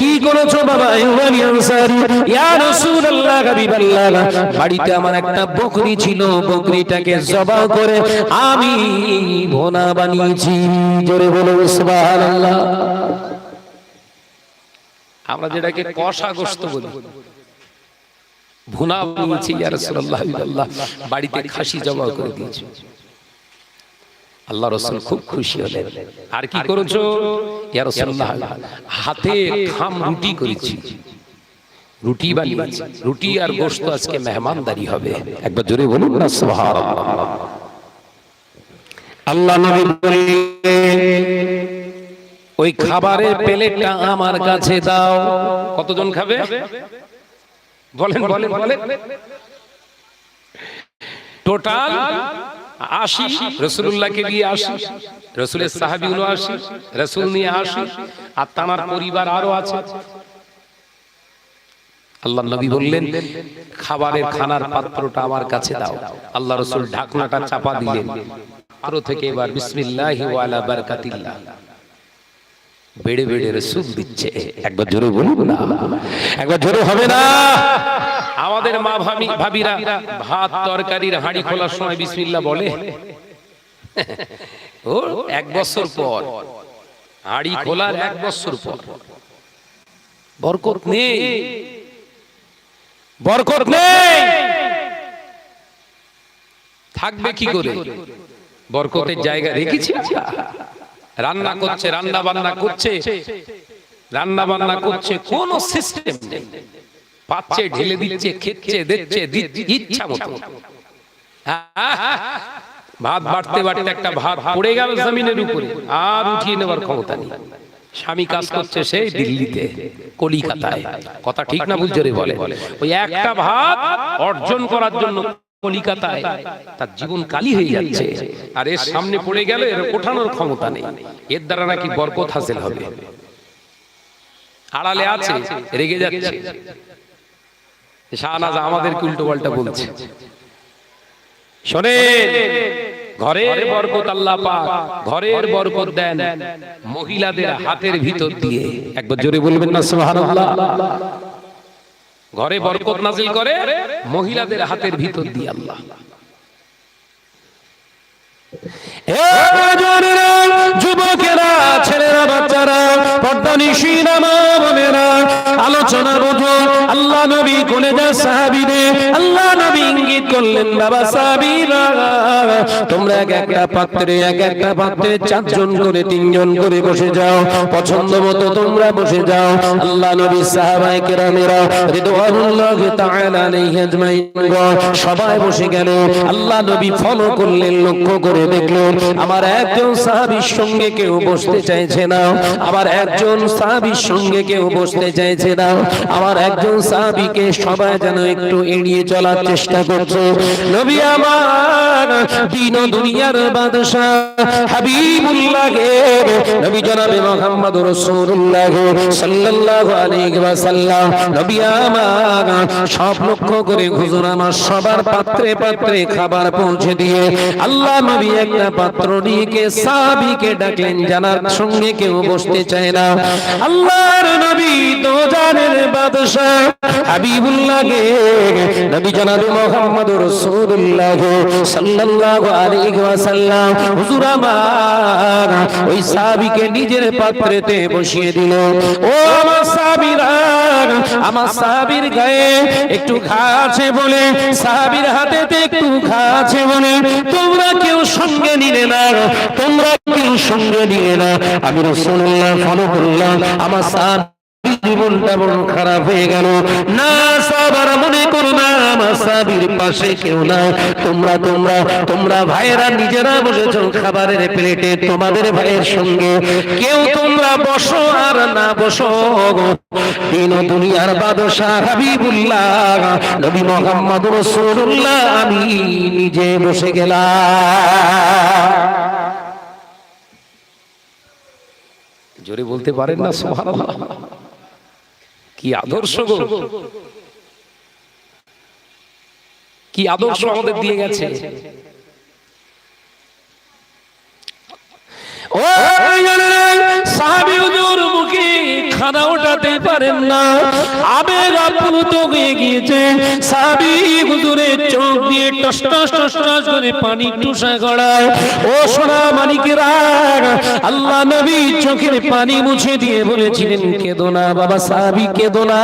কি করেছো বাবা আইয়ুব আনসারী? ইয়া রাসূলুল্লাহ, হাবিবাল্লাহ, বাড়িতে আমার একটা বকরি ছিল, বকরিটাকে জবাই করে আমি ভুনা বানিয়েছি। জোরে বলো সুবহানাল্লাহ। আমরা যেটাকে কষা গোশত বলি, ভুনা বানিয়েছি ইয়া রাসূলুল্লাহ, হাবিবাল্লাহ, বাড়িতে খাসি জবাই করে দিয়েছি। আল্লাহ রাসূল খুব খুশি হলেন। আর কি করেছো ইয়া রাসূলুল্লাহ? হাতে খাম রুটি করেছি, রুটি বানিয়েছি। রুটি আর গোশত আজকে মেহমানদারি হবে। একবার জোরে বলুন না সুবহানাল্লাহ। আল্লাহ নবী বললেন, ওই খাবারের প্লেটটা আমার কাছে দাও। কতজন খাবে বলেন বলেন বলেন? টোটাল 80, রাসূলুল্লাহকে নিয়ে 80, রাসূলের সাহাবীগুলো 80, রাসূল নিয়ে 80, আর তার পরিবার আরো আছে। আল্লাহ নবী বললেন, খাবারের খানার পাত্রটা আমার কাছে দাও। আল্লাহ রাসূল ঢাকনাটা চাপা দিলেন। পাত্র থেকে এবার বিসমিল্লাহি ওয়া আলা বারাকাতিল্লাহ বেড়ে বেড়ে রাসূল দিচ্ছে। একবার জোরে বলুন না, একবার জোরে হবে না? আমাদের মা ভাবিরা ভাত তরকারির হাঁড়ি খোলার সময় বিসমিল্লাহ বলে? ও 1 বছর পর, হাঁড়ি খোলার 1 বছর পর। বরকত নেই, বরকত নেই। থাকবে কি করে? বরকতের জায়গা রেখেছি। রান্না করছে, রান্না বান্না করছে, রান্না বান্না করছে, কোন সিস্টেম নেই। পাচ্ছে, ঢেলে দিচ্ছে, খেচ্ছে, দিচ্ছে ইচ্ছা মতো। ভাত বাড়তে বাড়তে একটা ভাত পড়ে গেল জমিনের উপরে, আর উঠিয়ে নেবার ক্ষমতা নেই। স্বামী কাজ করছে সেই দিল্লিতে, কলিকাতায়। কথা ঠিক না ভুল জোরে বলে? ওই একটা ভাত অর্জন করার জন্য কলিকাতায় তার জীবন কালি হয়ে যাচ্ছে, আর এর সামনে পড়ে গেল, এর ওঠানোর ক্ষমতা নেই। এর দ্বারা নাকি বরকত হাসিল হবে। আড়ালে আছে, রেগে যাচ্ছে। শাহনাজ আমাদেরকে উল্টো পাল্টা বলছে। শোনেন, ঘরের বরকত আল্লাহ পাক ঘরের বরকত দেন মহিলাদের হাতের ভিতর দিয়ে। একবার জোরে বলবেন না সুবহানাল্লাহ? ঘরে বরকত নাজিল করে মহিলাদের হাতের ভিতর দিয়ে আল্লাহ। যুবকেরা, ছেলেরা, বাচ্চারা, পর্দানিশী মা বোনেরা, আলোচনা বোঝো। আল্লাহ নবী কলেজা সাহাবীদের আল্লাহ নবী ইঙ্গিত করলেন, বাবা সাহাবীরা, তোমরা এক একটা পাত্রে 4 জন করে 3 জন করে বসে যাও। পছন্দ মতো তোমরা বসে যাও। আল্লাহ নবী সাহাবায়ে কেরামেরা রিদওয়ানুল্লাহি তাআলা আলাইহি আজমাইন সবাই বসে গেল। আল্লাহ নবী ফলো করলেন, লক্ষ্য করে দেখলেন আমার একজন সাহাবীর সঙ্গে কেউ বসতে চাইছে না। আমার একজন সাহাবীর সঙ্গে কেউ বসতে চাইছে না। আমার একজন সাহাবীকে সবাই যেন একটু এড়িয়ে চলার চেষ্টা করছে। নবী আমার দিন ও দুনিয়ার বাদশা হাবিবুল্লাহ নবী জনাবে মুহাম্মদুর রাসূলুল্লাহ সাল্লাল্লাহু আলাইহি ওয়াসাল্লাম, নবী আমার সব লক্ষ্য করে হুজুর আমার সবার পাত্রে পাত্রে খাবার পৌঁছে দিয়ে আল্লাহ নবী একটা পাত্র নিয়ে সাহাবীকে ডাকলেন, জানার সঙ্গে কেউ বসতে চায় না। আল্লাহর নবী দোজানের বাদশা হাবিবুল্লাহ নবী জনাবে মুহাম্মদুর রাসূলুল্লাহ সাল্লাল্লাহু আলাইহি ওয়াসাল্লাম হুজুর আমার ওই সাহাবীকে নিজের পাত্রেতে বসিয়ে দিল। ও আমার সাহাবীরা, আমার সাহাবীর গায়ে একটু ঘা আছে বলে, সাহাবীর হাতেতে একটু ঘা আছে বলে তোমরা কেউ সঙ্গে নিলে না, তোমরা কেউ সঙ্গে নিলে না। আমি রাসূলুল্লাহ ফলো করলাম, আমার সাহাবী জীবনটা বড় খারাপ হয়ে গেল। না সাহাবারা মনে করো না আমার সাহাবীর পাশে কেউ না, তোমরা তোমরা তোমরা ভাইয়েরা নিজেরা বসেছো খাবারের প্লেটে তোমাদের ভাইয়ের সঙ্গে, কেউ তোমরা বসো আর না বসো, দিন ও দুনিয়ার বাদশাহ হাবিবুল্লাহ নবী মুহাম্মদ রাসূলুল্লাহ আমি নিজে বসে গেলাম। জোরে বলতে পারেন না সুবহানাল্লাহ? কি আদর্শ গো, কি আদর্শ আমাদের দিয়ে গেছে। ও সাহাবী হুজুর মুখে খানা ওঠাতে পারেন না, আবেগ আপ্লুত হয়ে গিয়েছে। সাহাবী হুজুরের চোখ দিয়ে টস টস টস টস করে পানি টুসা গড়ায়। ও সোনা মানিকেরা, আল্লাহ নবী চোখের পানি মুছে দিয়ে বলেছিলেন কেঁদো না বাবা সাহাবী কেঁদো না,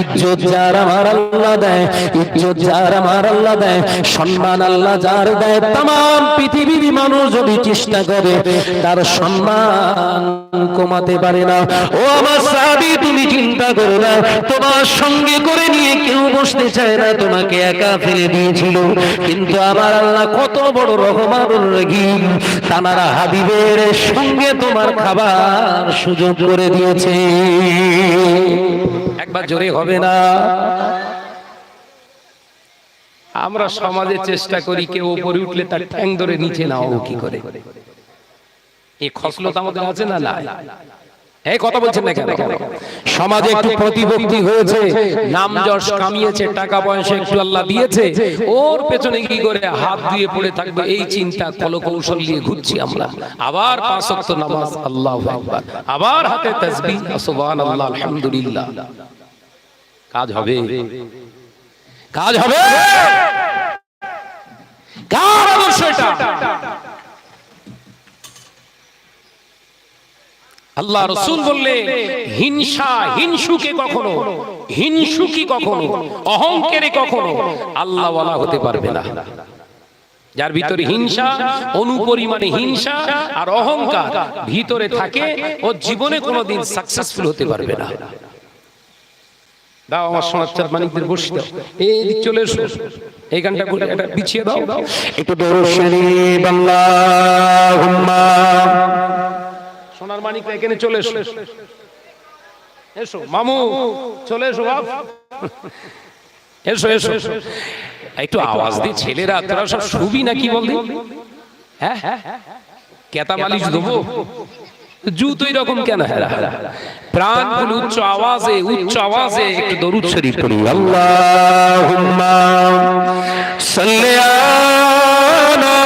ইজ্জত যার আমার আল্লাহ দেয়, ইজ্জত যার আমার আল্লাহ দেয়, সম্মান আল্লাহ যার দেয়, तमाम পৃথিবীর মানুষ যদি চেষ্টা করে তার সম্মান কমাতে পারে না। ও আমার সাহাবী তুমি চিন্তা করো না, তোমার সঙ্গে করে নিয়ে কেউ বসতে চায় না, তোমাকে একা ফেলে দিয়েছিল, কিন্তু আমার আল্লাহ কত বড় রহমানুর রহিম, তানারা হাবিবের সঙ্গে তোমার খাবার সুযোগ করে দিয়েছে। একবার জোরে হবে না? আমরা সমাজে চেষ্টা করি কেউ উপরে উঠলে তার ঠ্যাং ধরে নিচে নাও কি করে, এই খসলত আমাদের আছে না? না, এই কথা বলছেন না কেন? সমাজে একটু প্রতিবন্ধী হয়েছে, নাম যশ কামিয়েছে, টাকা পয়সা একটু আল্লাহ দিয়েছে, ওর পেছনে কি করে হাত দিয়ে পড়ে থাকবে এই চিন্তা কলকৌশল নিয়ে ঘুরছি আমরা। আবার 5 ওয়াক্ত নামাজ, আল্লাহু আকবার, আবার হাতে তাসবিহ, সুবহানাল্লাহ, আলহামদুলিল্লাহ। কাজ হবে? কাজ হবে? কার আদর্শ এটা? আল্লাহ রাসূল বললেন হিংসা, হিংসুকে কখনো, হিংসুকি কখনো, অহংকারে কখনো আল্লাহ ওয়ালা হতে পারবে না। যার ভিতরে হিংসা, অনুপরিমাণে হিংসা আর অহংকার ভিতরে থাকে, ও জীবনে কোনোদিন সাকসেসফুল হতে পারবে না। দাও আমার সোনার মানিকদের বসে দাও, এই দিক চলে এসো, এই গানটা এটা পিছিয়ে দাও, একটু দরুদ শরীফ আল্লাহুম্মা। সোনার মানিকরা এখানে চলে এসো, এসো মামু চলে এসো বাপ, এসো এসো, একটু আওয়াজ দি ছেলেরা, তোরা সব শুবি নাকি বলদি? হ্যাঁ কেতা মালিশ দেবো, জুতোই রকম কেন? প্রাণ খুলে উচ্চ আওয়াজে একটু দরুদ শরীফ পড়ি। আল্লাহুম্মা সাল্লি আলা,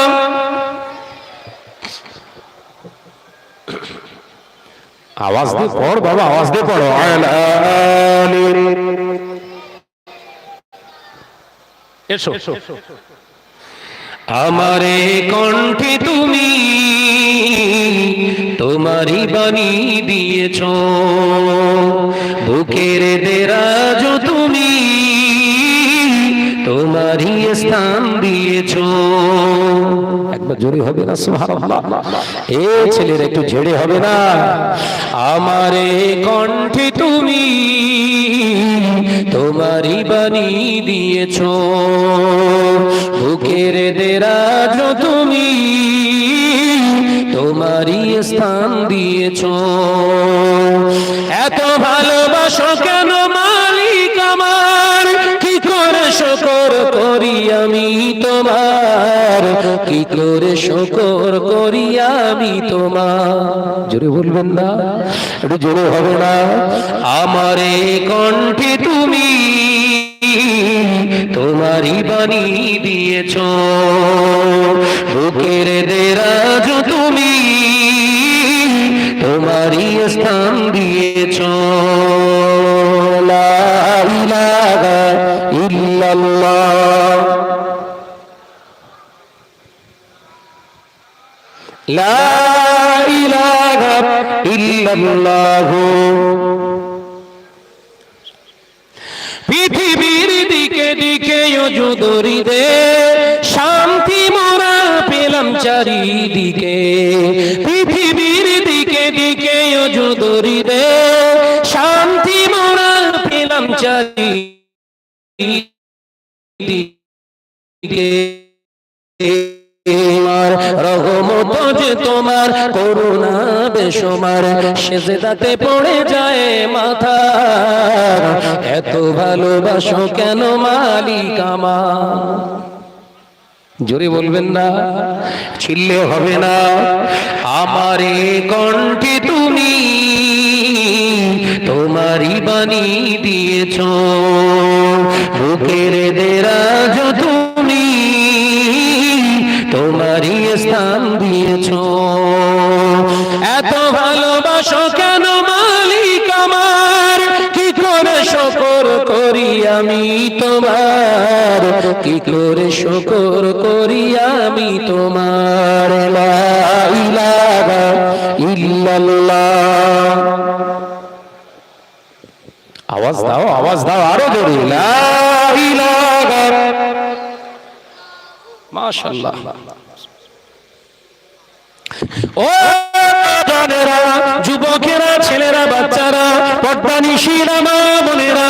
আওয়াজ দিয়ে পড় বাবা, আওয়াজ দিয়ে পড়ো, আলা আলি। এসো আমারে কণ্ঠে তুমি তোমারই বাণী দিয়েছ, বুকের দেরাজ তুমি তোমারই স্থান দিয়েছ। একবার জোরে হবে না সুবহানাল্লাহ? এ ছেলের একটু ঝেড়ে হবে না? আমারে কণ্ঠে তুমি তোমারই বাণী দিয়েছ, বুকের দেরাজ তুমি তোমারই স্থান দিয়েছ। এত ভালোবাসো কেন মালিক আমার, কি করে শুকর করি আমি তোমার, কি করে শুকর করি আমি তোমার। জোরে বলবেন না? একটু জোরে হবে না? আমারে কণ্ঠে তুমি তোমারই বাণী দিয়েছ, বুকের দেরাজ তুমি তোমারই স্থান দিয়েছ। লা ইলাহা ইল্লাল্লাহ, লা ইলাহা ইল্লাল্লাহ। পৃথিবীর দিকে দিকে যদুরি দে, শান্তি মোরা পেলাম চারিদিকে। পৃথিবীর দিকে দিকে যদুরি দে, তোমার রহমত যে তোমার করুণা বেসমার সেজদাতে পড়ে যায় মাথা এত ভালোবাসো কেন মালিক আমার জোরে বলবেন না চিল্লে হবে না আমারে কণ্ঠে তুমি তোমারই বাণী দিয়েছো বুকের দেরাজ তুমি তোমারই স্থান দিয়েছো এত ভালোবাসো কেন মালিক আমার কি করে শুকর করি আমি তোমার কি করে শুকর করি আমি তোমার লা ইলাহা ইল্লাল্লাহ আওয়াজ দাও আরো জোরে লা ইলাহা মাশাআল্লাহ ও জানেরা যুবকেরা ছেলেরা বাচ্চারা পর্দানিশীরা মা বোনেরা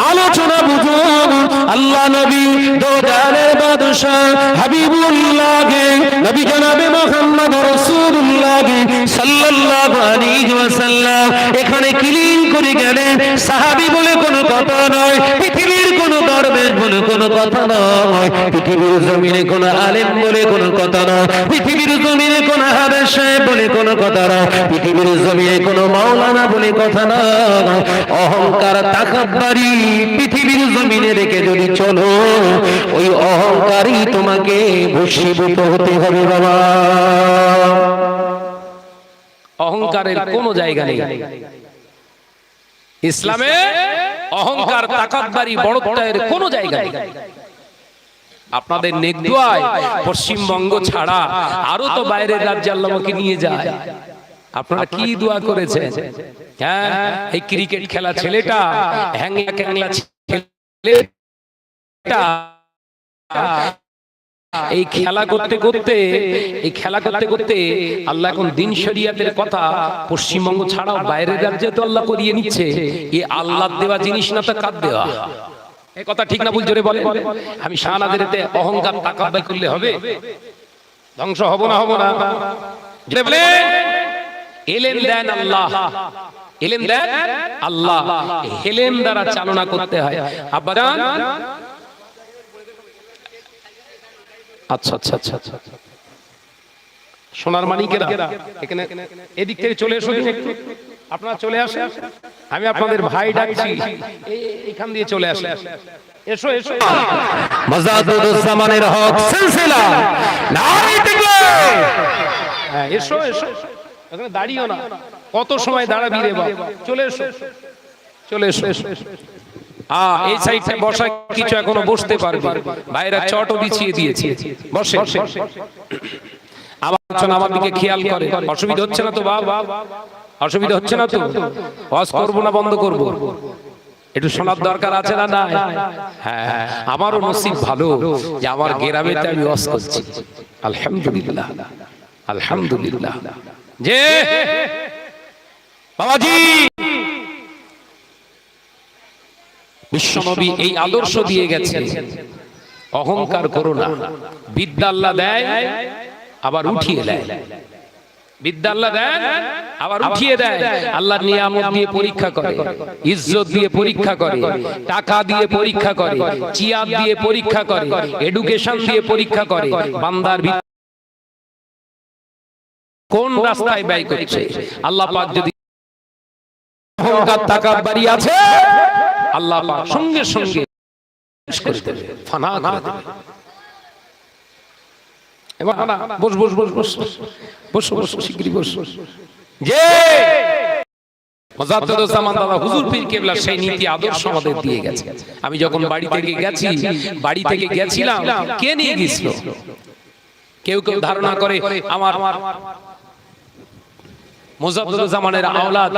আলোচনা বুঝুন আল্লাহ নবী দো জানের বাদশা হাবিবুল্লাহ নবী জনাবে মুহাম্মদ রাসূলুল্লাহ সাল্লাল্লাহু আলাইহি ওয়াসাল্লাম এখানে ক্লিন করে গেলেন সাহাবী বলে কোনো কথা নয় পৃথিবীর কোনো দরবেশ বলে কোনো কথা নয় পৃথিবীর জমিনে কোনো আলেম বলে কোনো কথা নয় পৃথিবীর জমিনে কোনো হাফেজ সাহেব বলে কোনো কথা নয় পৃথিবীর জমিনে কোনো মাওলানা বলে কথা নয় অহংকার তাকাব্বুরি পৃথিবীর জমিনে রেখে যদি চলো ওই অহংকারই তোমাকে ভস্মীভূত হতে হবে বাবা অহংকারের কোনো জায়গা নেই ইসলামে অহংকার তাকাব্বুরি বড়ত্বের কোনো জায়গা নেই আপনাদের নেকদুয়ায় পশ্চিমবঙ্গ ছাড়া আরো তো বাইরের রাজ্যে আল্লাহ আমাকে নিয়ে যায় আপনারা কি দোয়া করেছেন হ্যাঁ এই ক্রিকেট খেলা ছেলেটা হ্যাংলা ক্যাংলা ছেলেটা এই খেলা করতে করতে আল্লাহ এখন দিন শরিয়াতের কথা পশ্চিমবঙ্গ ছাড়াও বাইরের রাজ্যে তো আল্লাহ করিয়ে নিচ্ছে এই আল্লাহ দেওয়া জিনিস না তো কার দেওয়া এই কথা ঠিক না ভুল জোরে বলে আমি শাহনাদেরতে অহংকার তাকাব্বুর করলে হবে ধ্বংস হব না জোরে বলে এলেম দেন আল্লাহ এলেম দেন আল্লাহ এলেম দ্বারা চালনা করতে হয় আব্বাজান আচ্ছা সোনার মানিকেরা এখানে এদিক থেকে চলে এসো একটু আপনারা চলে আসেন আমি আপনাদের ভাই ডাকছি এইখান দিয়ে চলে আসেন এসো মাজাদুস জামানের হক সিলসিলা নারী থেকে হ্যাঁ এসো এখানে দাঁড়িও না কত সময় দাঁড়াবি রে বাবা চলে এসো এই সাইডে বসা কিছু এখনো বসতে পারবে বাইরে চটও বিছিয়ে দিয়েছি বসে আমার দিকে খেয়াল করে অসুবিধা হচ্ছে না তো বাবা অসুবিধা হচ্ছে না তো ওয়াজ করবো না বন্ধ করব একটু শোনার দরকার আছে না না হ্যাঁ আমারও নসিব ভালো যে আমার গ্রামেতে আমি ওয়াজ করছি আলহামদুলিল্লাহ আলহামদুলিল্লাহ যে বাবাজি বিশ্বনবী এই আদর্শ দিয়ে গেছেন অহংকার করো না বিদ্যা আল্লাহ দেয় আবার উঠিয়ে দেয় বিদ্যা আল্লাহ দেন আবার উঠিয়ে দেয় আল্লাহর নিয়ামত দিয়ে পরীক্ষা করে ইজ্জত দিয়ে পরীক্ষা করে টাকা দিয়ে পরীক্ষা করে চিয়াদ দিয়ে পরীক্ষা করে এডুকেশন দিয়ে পরীক্ষা করে বান্দার কোন রাস্তায় ব্যয় করছে আল্লাহ পাক যদি অহংকার তাকাব্বুরি আছে আল্লাহ পাক সঙ্গে সঙ্গে করে দেবে ফানা করে দেবে এবার না বস শিগগিরই বস যে মুজাদ্দিদুস জামান দাদা হুজুর পীর কেবলা সেই নীতি আদর্শ আমাদের দিয়ে গেছে আমি যখন বাড়ি থেকে গেছিলাম কে নিয়ে গিয়েছিল কেউ ধারণা করে আমার মুজাদ্দিদুস জামানের আওলাদ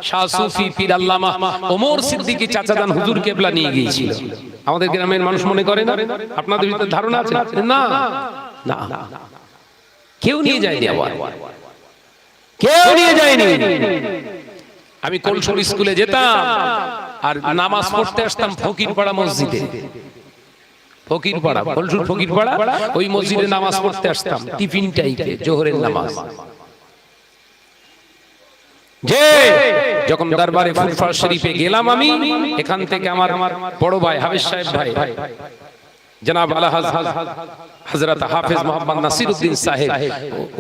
শাহ সুফি পীর আল্লামা ওমর সিদ্দিকী চাচাজান হুজুর কেবলা নিয়ে গিয়েছিল আমাদের গ্রামের মানুষ মনে করে না আপনাদের ভিতরে ধারণা আছে না না কেউ নিয়ে যায়নি আবার কেউ নিয়ে যায়নি আমি কলসুর স্কুলে যেতাম আর নামাজ পড়তে আসতাম ফকিরপাড়া মসজিদে, ফকিরপাড়া, ফলসুর ফকিরপাড়া, ওই মসজিদে নামাজ পড়তে আসতাম টিফিন টাইমে, জোহরের নামাজ। যে যখন দরবারে ফুরফুরা শরীফে গেলাম আমি, এখান থেকে আমার বড় ভাই হাফেজ সাহেব ভাই জনাব আলা হযরত হাফেজ মোহাম্মদ নাসিরউদ্দিন সাহেব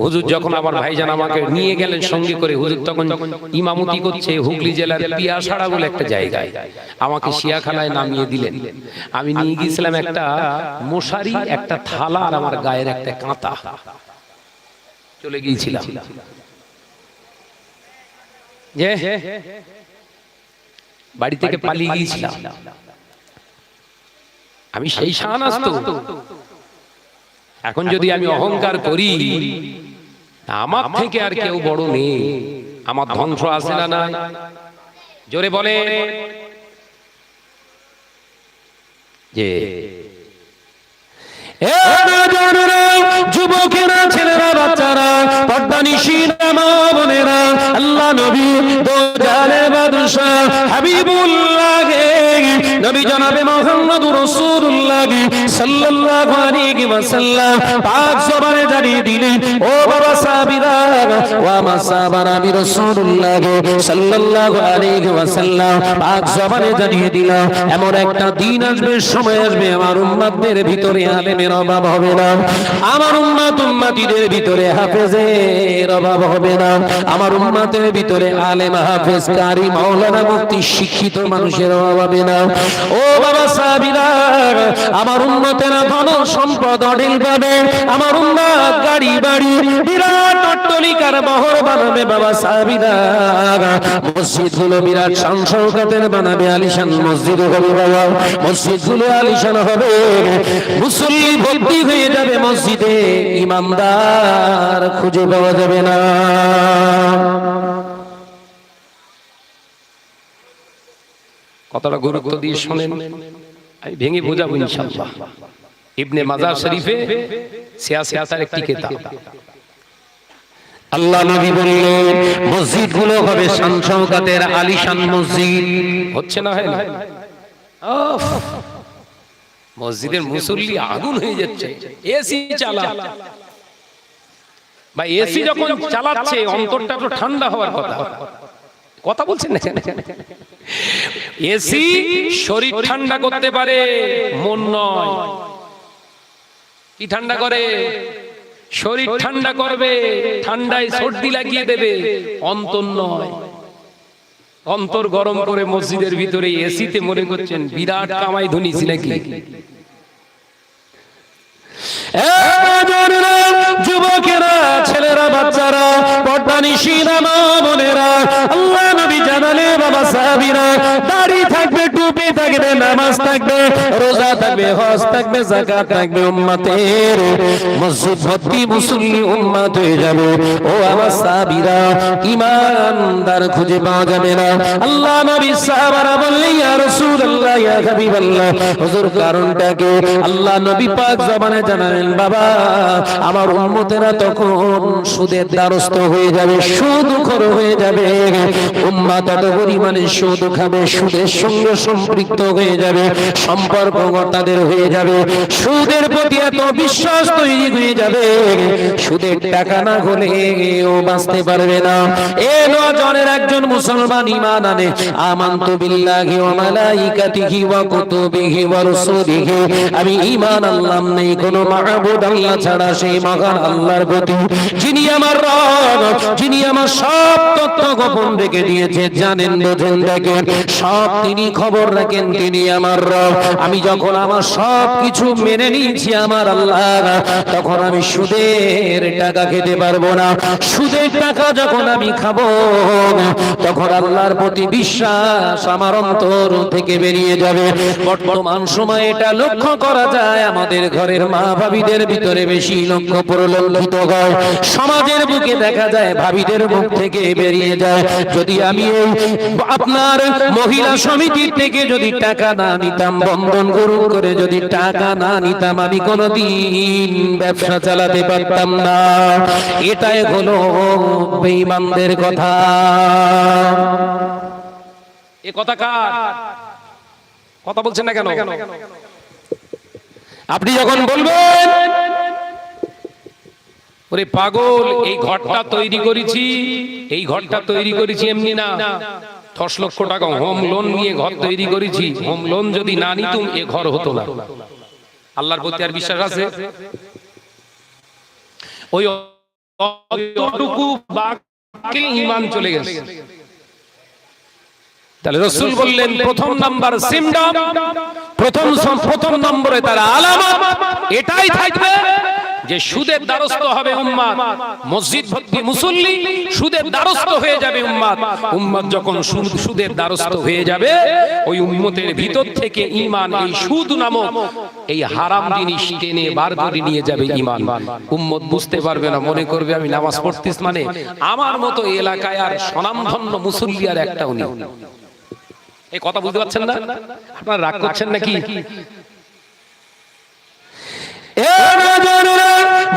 হুজুর যখন আমার ভাইজান আমাকে নিয়ে গেলেন সঙ্গে করে, হুজুর তখন ইমামতি করছে হুগলি জেলার পিয়াসাড়া বলে একটা জায়গায়, আমাকে শিয়াখানায় নামিয়ে দিলেন। আমি নিয়ে গিয়েছিলাম একটা মশারি, একটা থালা আর আমার গায়ের একটা কাঁথা, চলে গিয়েছিলাম। যে বাড়ি থেকে পালিয়ে গিয়েছিলাম আমি, সেই শাহনাজ তো। এখন যদি আমি অহংকার করি, আমার থেকে আর কেউ বড় নেই, আমার ধ্বংস আছে না নাই? জোরে বলে যে যুবকেরা, ছেলেরা, বাচ্চারা, পর্দানিশীরা, মা বোনেরা, আল্লাহ নবী দো জাহানের বাদশা হাবিবুল্লাহ নবী জনাবে মুহাম্মদুর রাসূলুল্লাহ সাল্লাল্লাহু আলাইহি ওয়াসাল্লাম পাক জবানে জানিয়ে দিলেন, ও বাবা সাহাবীরা, ওয়া মা সাহাবারা বি রাসূলুল্লাহ সাল্লাল্লাহু আলাইহি ওয়াসাল্লাম পাক জবানে জানিয়ে দিলাম, এমন একটা দিন আসবে, সময় আসবে, আমার উম্মতদের ভিতরে আলেমের অভাব হবে না, আমার উম্মতিদের ভিতরে হাফেজের অভাব হবে না, আমার উম্মতের ভিতরে আলেম, হাফেজ, কারি, মাওলানা, মুফতি, শিক্ষিত মানুষের অভাব হবে না। ও বাবা সাহাবীরা, আমার উম্মতেরা ধন সম্পদ অঢেল পাবে, আমার উম্মত গাড়ি বাড়ি বিরাট অট্টালিকার বহর বানাবে বাবা সাহাবীরা, মসজিদগুলো বিরাট শান-শৌকতের বানাবে, আলিশান মসজিদ হবে বাবা, মসজিদগুলো আলিশান হবে, মুসল্লি ভর্তি হয়ে যাবে মসজিদে, ইমামদার খুঁজে পাওয়া যাবে না। কতটা গুরুত্ব দিয়ে শোনেন, আমি ভেঙে বোঝাবো ইনশাআল্লাহ। ইবনে মাজার শরীফে সিয়াসাতের একটি কিতাব, আল্লাহ নবী বললেন মসজিদগুলো হবে শান-শৌকতের আলিশান মসজিদ। হচ্ছে না, হয় না? মসজিদের মুসল্লি আগুন হয়ে যাচ্ছে, এসি চালা বা এসি যখন চালাচ্ছে অন্তরটা তো ঠান্ডা হওয়ার কথা, কথা বলছেন না? এসি শরীর ঠান্ডা করতে পারে, মন নয়। কি ঠান্ডা করে? শরীর ঠান্ডা করবে, ঠান্ডায় সর্দি লাগিয়ে দেবে, অন্তর নয়। অন্তর গরম করে মসজিদের ভিতরে এসিতে মনে করছেন বিরাট কামাই ধনিছি নাকি? যুবকেরা, ছেলেরা, বাচ্চারা, পর্দানিশীরা, মা বোনেরা, আল্লাহ নবী জানালে বাবা সাহাবীরা, দাড়ি থাকবে, টুপি থাকবে, নামাজ থাকবে, রোজা থাকবে, হজ থাকবে, যাকাত থাকবে, উম্মতের মসজিদ ভর্তি মুসল্লি উম্মত হয়ে যাবে। ও আমার সাহাবীরা, ঈমানদার খুঁজে পাওয়া যাবে না। আল্লাহ নবী সাহাবারা বললেন, ইয়া রাসূলুল্লাহ, ইয়া হাবিবাল্লাহ, হুজুর কারণটা কি? আল্লাহ নবী পাক জবানে জানালেন, বাবা আমার উম্মতেরা তখন সুদের দ্বারস্থ হয়ে যাবে, সুদখোর হয়ে যাবে, উম্মত এত পরিমাণে সুদ খাবে, সুদের সঙ্গে সম্পৃক্ত হয়ে যাবে, সম্পর্ক তাদের হয়ে যাবে, সুদের প্রতি এত বিশ্বাস তৈরি হয়ে যাবে, সুদের টাকা না হলে ও বাঁচতে পারবে না। এ নজনের একজন মুসলমান ঈমান আনে, আমানতু বিল্লাহি ওয়া মালাইকাতিহি ওয়া কুতুবিহি ওয়া রুসুলিহি, আমি ঈমান আনলাম নেই কোনো মাহবুদ আল্লাহ ছাড়া সেই মহান আল্লাহর প্রতি, যিনি আমার রব, যিনি আমার সব তথ্য গোপন রেখে দিয়েছে, জানেন, বোঝেন, দেখেন, সব তিনি খবর রাখেন, তিনি আমার রব। আমি যখন আমার সব কিছু মেনে নিয়েছি আমার আল্লাহ, তখন আমি সুদের টাকা খেতে পারবো না। সুদের টাকা যখন আমি খাবো, তখন আল্লাহর প্রতি বিশ্বাস আমার অন্তর থেকে বেরিয়ে যাবে। বর্তমান সময়ে এটা লক্ষ্য করা যায়, আমাদের ঘরের মা ভাবিদের ভিতরে বেশি লক্ষ্য পরিলক্ষিত হয়, সমাজের বুকে দেখা যায় ভাবিদের মুখ থেকে বেরিয়ে যায়। যদি আমি আপনার মহিলা সমিতির থেকে যদি টাকা না নিতাম, বন্ধন গ্রহণ করে যদি টাকা না নিতাম, আমি কোনোদিন ব্যবসা চালাতে পারতাম না। এটাই হলো বেঈমানদের কথা। এ কথা কার? কথা বলছেন না কেন? আপনি যখন বলবেন ওরে পাগল, এই ঘরটা তৈরি করেছি, এই ঘরটা তৈরি করেছি এমনি না, 10 লক্ষ টাকা হোম লোন নিয়ে ঘর তৈরি করেছি, হোম লোন যদি না নিতুম এ ঘর হতো না। আল্লাহর প্রতি আর বিশ্বাস আছে? ওই অতটুকু বাকি ঈমান চলে গেছে। তাহলে রাসূল বললেন প্রথম নাম্বার সিমডম, প্রথম নম্বরে তার আলামত এটাই থাকবে যে সুদের দ্বারস্থ হবে উম্মত, মসজিদ ভর্তি মুসল্লি, সুদের দ্বারস্থ হয়ে যাবে উম্মত। উম্মত যখন সুদের দ্বারস্থ হয়ে যাবে, ওই উম্মতের ভিতর থেকে ঈমান, এই সুদ নামক এই হারাম জিনিস টেনে বার করে নিয়ে যাবে ঈমান। উম্মত বুঝতে পারবে না, মনে করবে আমি নামাজ পড়তিস মানে আমার মতো এলাকায় আর স্বনামধন্য মুসল্লি আর একটাও নেই। এই কথা বুঝতে পারছেন না? আপনারা রাগ করছেন নাকি?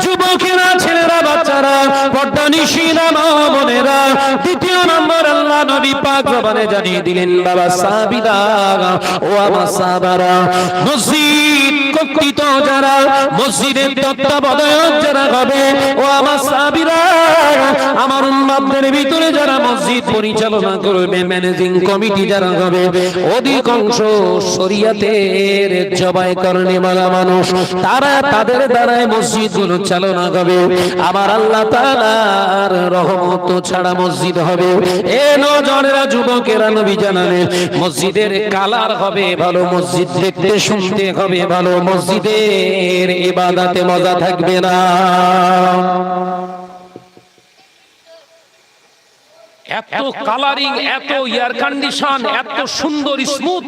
যুবকেরা, ছেলেরা, বাচ্চারা, পর্দানিশীরা, মা বোনেরা, দ্বিতীয় নম্বর আল্লাহ নবী পাক জবানে জানিয়ে দিলেন, বাবা সাহাবীরা ও আমার সাহাবারা, মসজিদ কর্তৃত্ব যারা, মসজিদের তত্ত্বাবধায়ক যারা হবে, ও আমার সাহাবীরা, আমার উম্মতদের ভিতরে যারা মসজিদ পরিচালনা করবে, ম্যানেজিং কমিটি যারা হবে, অধিকাংশ শরীয়তের জবাই করনেওয়ালা মানুষ, তাদের দ্বারাই মসজিদগুলো চালনা হবে। আমার আল্লাহ তাআলার রহমত ছাড়া মসজিদ হবে। এ নজরেরা, যুবকেরা, নবী জানালেন মসজিদের কালার হবে ভালো, মসজিদ দেখতে শুনতে হবে ভালো, মসজিদের ইবাদতে মজা থাকবে না। এত কালারিং, এত এয়ার কন্ডিশন, এত সুন্দর স্মুথ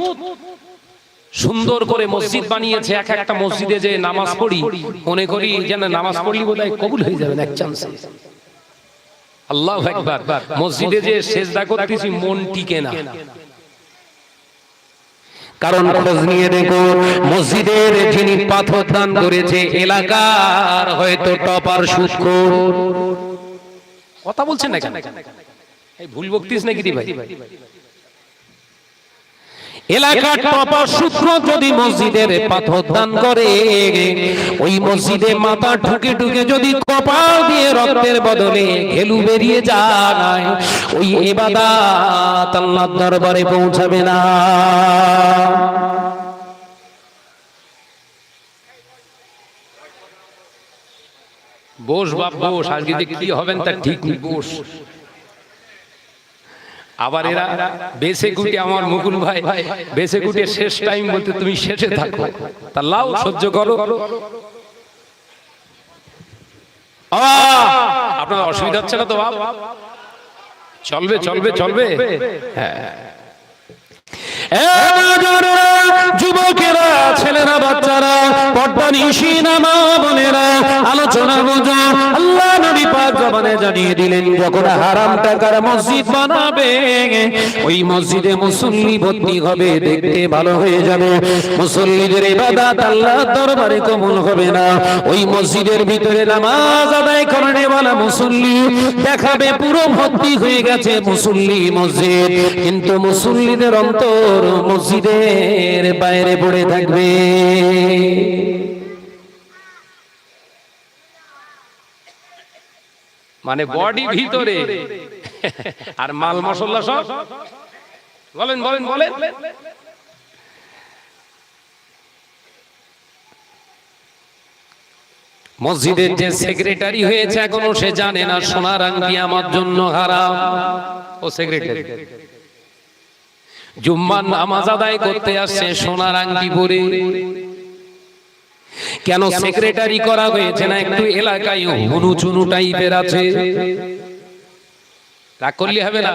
সুন্দর করে মসজিদ বানিয়েছে। একটা মসজিদে যে নামাজ পড়ি মনে করি যেন নামাজ পড়লি বোধহয় কবুল হয়ে যাবে এক চান্সে। আল্লাহু আকবার। মসজিদে যে সেজদা করতেছি মন টিকে না, কারণ খোঁজ নিয়ে দেখো, মসজিদের যিনি পাথর দান করেছে এলাকার হয়তো টপার সুদখোর। কথা বলছেন না কেন? এই ভুল বকতিস নাকি রে ভাই? এলাকার টপার সুদখোর যদি মসজিদের পাথর দান করে, ওই মসজিদে মাথা ঠুকে ঠুকে যদি কপাল দিয়ে রক্তের বদলে ঘেলু বেরিয়ে যায়, ওই ইবাদত আল্লাহর দরবারে পৌঁছাবে না। বস বাপ বস, আজকে যে কি হবেন তার ঠিক নেই, বস। আবার এরা বেসে গুটি, আমার মুকুল ভাই বেসে গুটে শেষ টাইম বলতে তুমি শেষে থাকো, তা লাও সহ্য করো। আপনার অসুবিধা হচ্ছে না তো বাপ? চলবে চলবে চলবে। হ্যাঁ, যুবকেরা, ছেলেরা, বাচ্চারা, পর্দানিশীনা, মা বোনেরা, আলোচনা বোঝো। আল্লাহ নবী পাক জবানে জানিয়ে দিলেন, যখন হারাম টাকার মসজিদ বানাবে, ওই মসজিদে মুসল্লি ভর্তি হবে, দেখতে ভালো হয়ে যাবে, মুসল্লিদের ইবাদত আল্লাহর দরবারে কবুল হবে না। ওই মসজিদের ভিতরে নামাজ আদায় করনেওয়ালা মুসল্লি দেখাবে পুরো ভর্তি হয়ে গেছে মুসল্লি মসজিদ, কিন্তু মুসল্লিদের অন্তর মসজিদের বাইরে পড়ে থাকবে। মানে বডি ভিতরে আর মাল মশলা সব। বলেন বলেন বলেন। মসজিদের যে সেক্রেটারি হয়েছে এখনো সে জানে না সোনার আংটি আমার জন্য হারাম। ও সেক্রেটারি জুম্মার নামাজ আদায় করতে আসছে সোনার আংটি পরে। কেন সেক্রেটারি করা হয়েছে না একটু এলাকায় হুনু চুনু টাইপের আছে? রাগ করলে হবে না।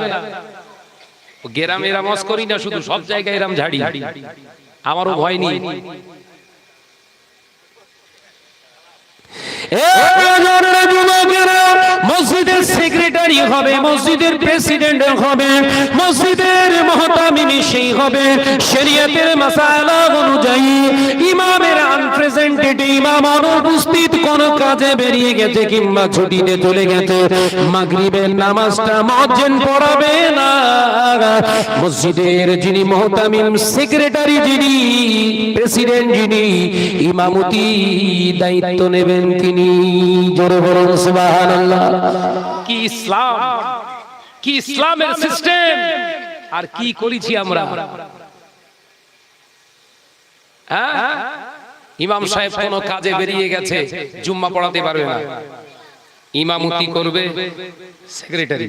গ্রামে এরাম করি না, শুধু সব জায়গায় এরাম ঝাড়ি। আমারও ভয় নেই। মসজিদের সেক্রেটারি হবে, মসজিদের প্রেসিডেন্ট হবে, মসজিদের মসজিদের মুহতামিম সেই হবে শরীয়তের মাসালা অনুযায়ী ইমামের আনপ্রেজেন্টেড ইমাম অনুপস্থিত কোন কাজে বেরিয়ে গেছে কিংবা ছুটিতে চলে গেছে, মাগরিবের নামাজটা মুয়াজ্জিন পড়াবে না। মসজিদের যিনি মুহতামিম, সেক্রেটারি যিনি, প্রেসিডেন্ট যিনি, ইমামতি দায়িত্ব নেবেন তিনি। জোরে বলুন সুবহানাল্লাহ। কি ইসলাম, কি ইসলামের সিস্টেম! আর কি করেছি আমরা? হ্যাঁ, ইমাম সাহেব কোন কাজে বেরিয়ে গেছে, জুম্মা পড়াতে পারবে না, ইমামতি করবে সেক্রেটারি,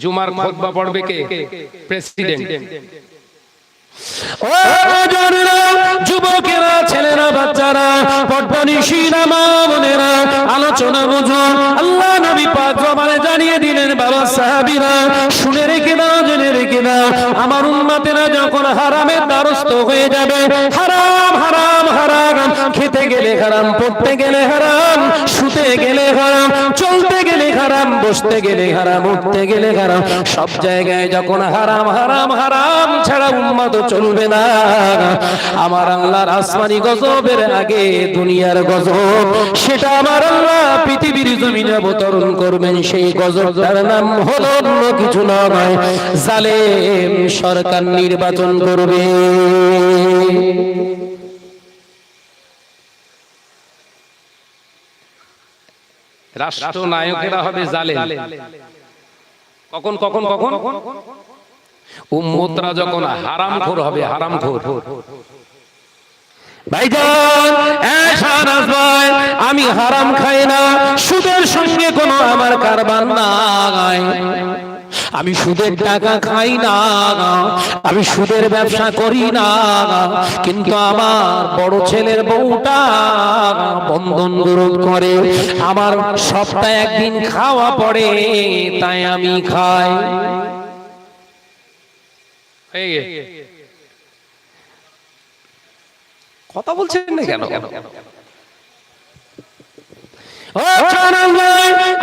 জুমার খুতবা পড়বে কে? প্রেসিডেন্ট। ও জনেরা, যুবকেরা, ছেলেরা, বাচ্চারা, পটপনিশিরা, মা বোনেরা, আলোচনা বুঝুন। আল্লাহ নবী পাক জবানে জানিয়ে দিলেন, বাবা সাহাবীরা শুনে রেখে দাও, জেনে রেখে দাও, আমার উম্মতেরা যখন হারামের দ্বারস্থ হয়ে যাবে, হারাম হারাম হারাম, খেতে গেলে হারাম, পড়তে গেলে হারাম, শুতে গেলে হারাম, চলতে গেলে হারাম, বসতে গেলে হারাম, উঠতে গেলে হারাম, সব জায়গায় যখন হারাম হারাম হারাম ছাড়া উম্মত চলবে না, আমার আল্লাহর আসমানি গজবের আগে দুনিয়ার গজব, সেটা আমার আল্লাহ পৃথিবীর জমিনে অবতরণ করবেন। সেই গজবটার নাম হলো অন্য কিছু নয়, জালেম সরকার নির্বাচন করবে। রাষ্ট্রনায়কেরা হবে জালেম। কখন কখন কখন? উম্মতরা যখন হারামখোর হবে, হারামখোর। ভাইজান, শাহনাজ ভাই, আমি হারাম খাই না, সুদের সঙ্গে কোনো আমার কারবার নাই, আমি সুদের টাকা খাই না, আমি সুদের ব্যবসা করি না, কিন্তু আমার বড় ছেলের বউটা বন্ধন গ্রহণ করে, আমার সপ্তাহে একদিন খাওয়া পড়ে, তাই আমি খাই। কথা বলছেন না কেন?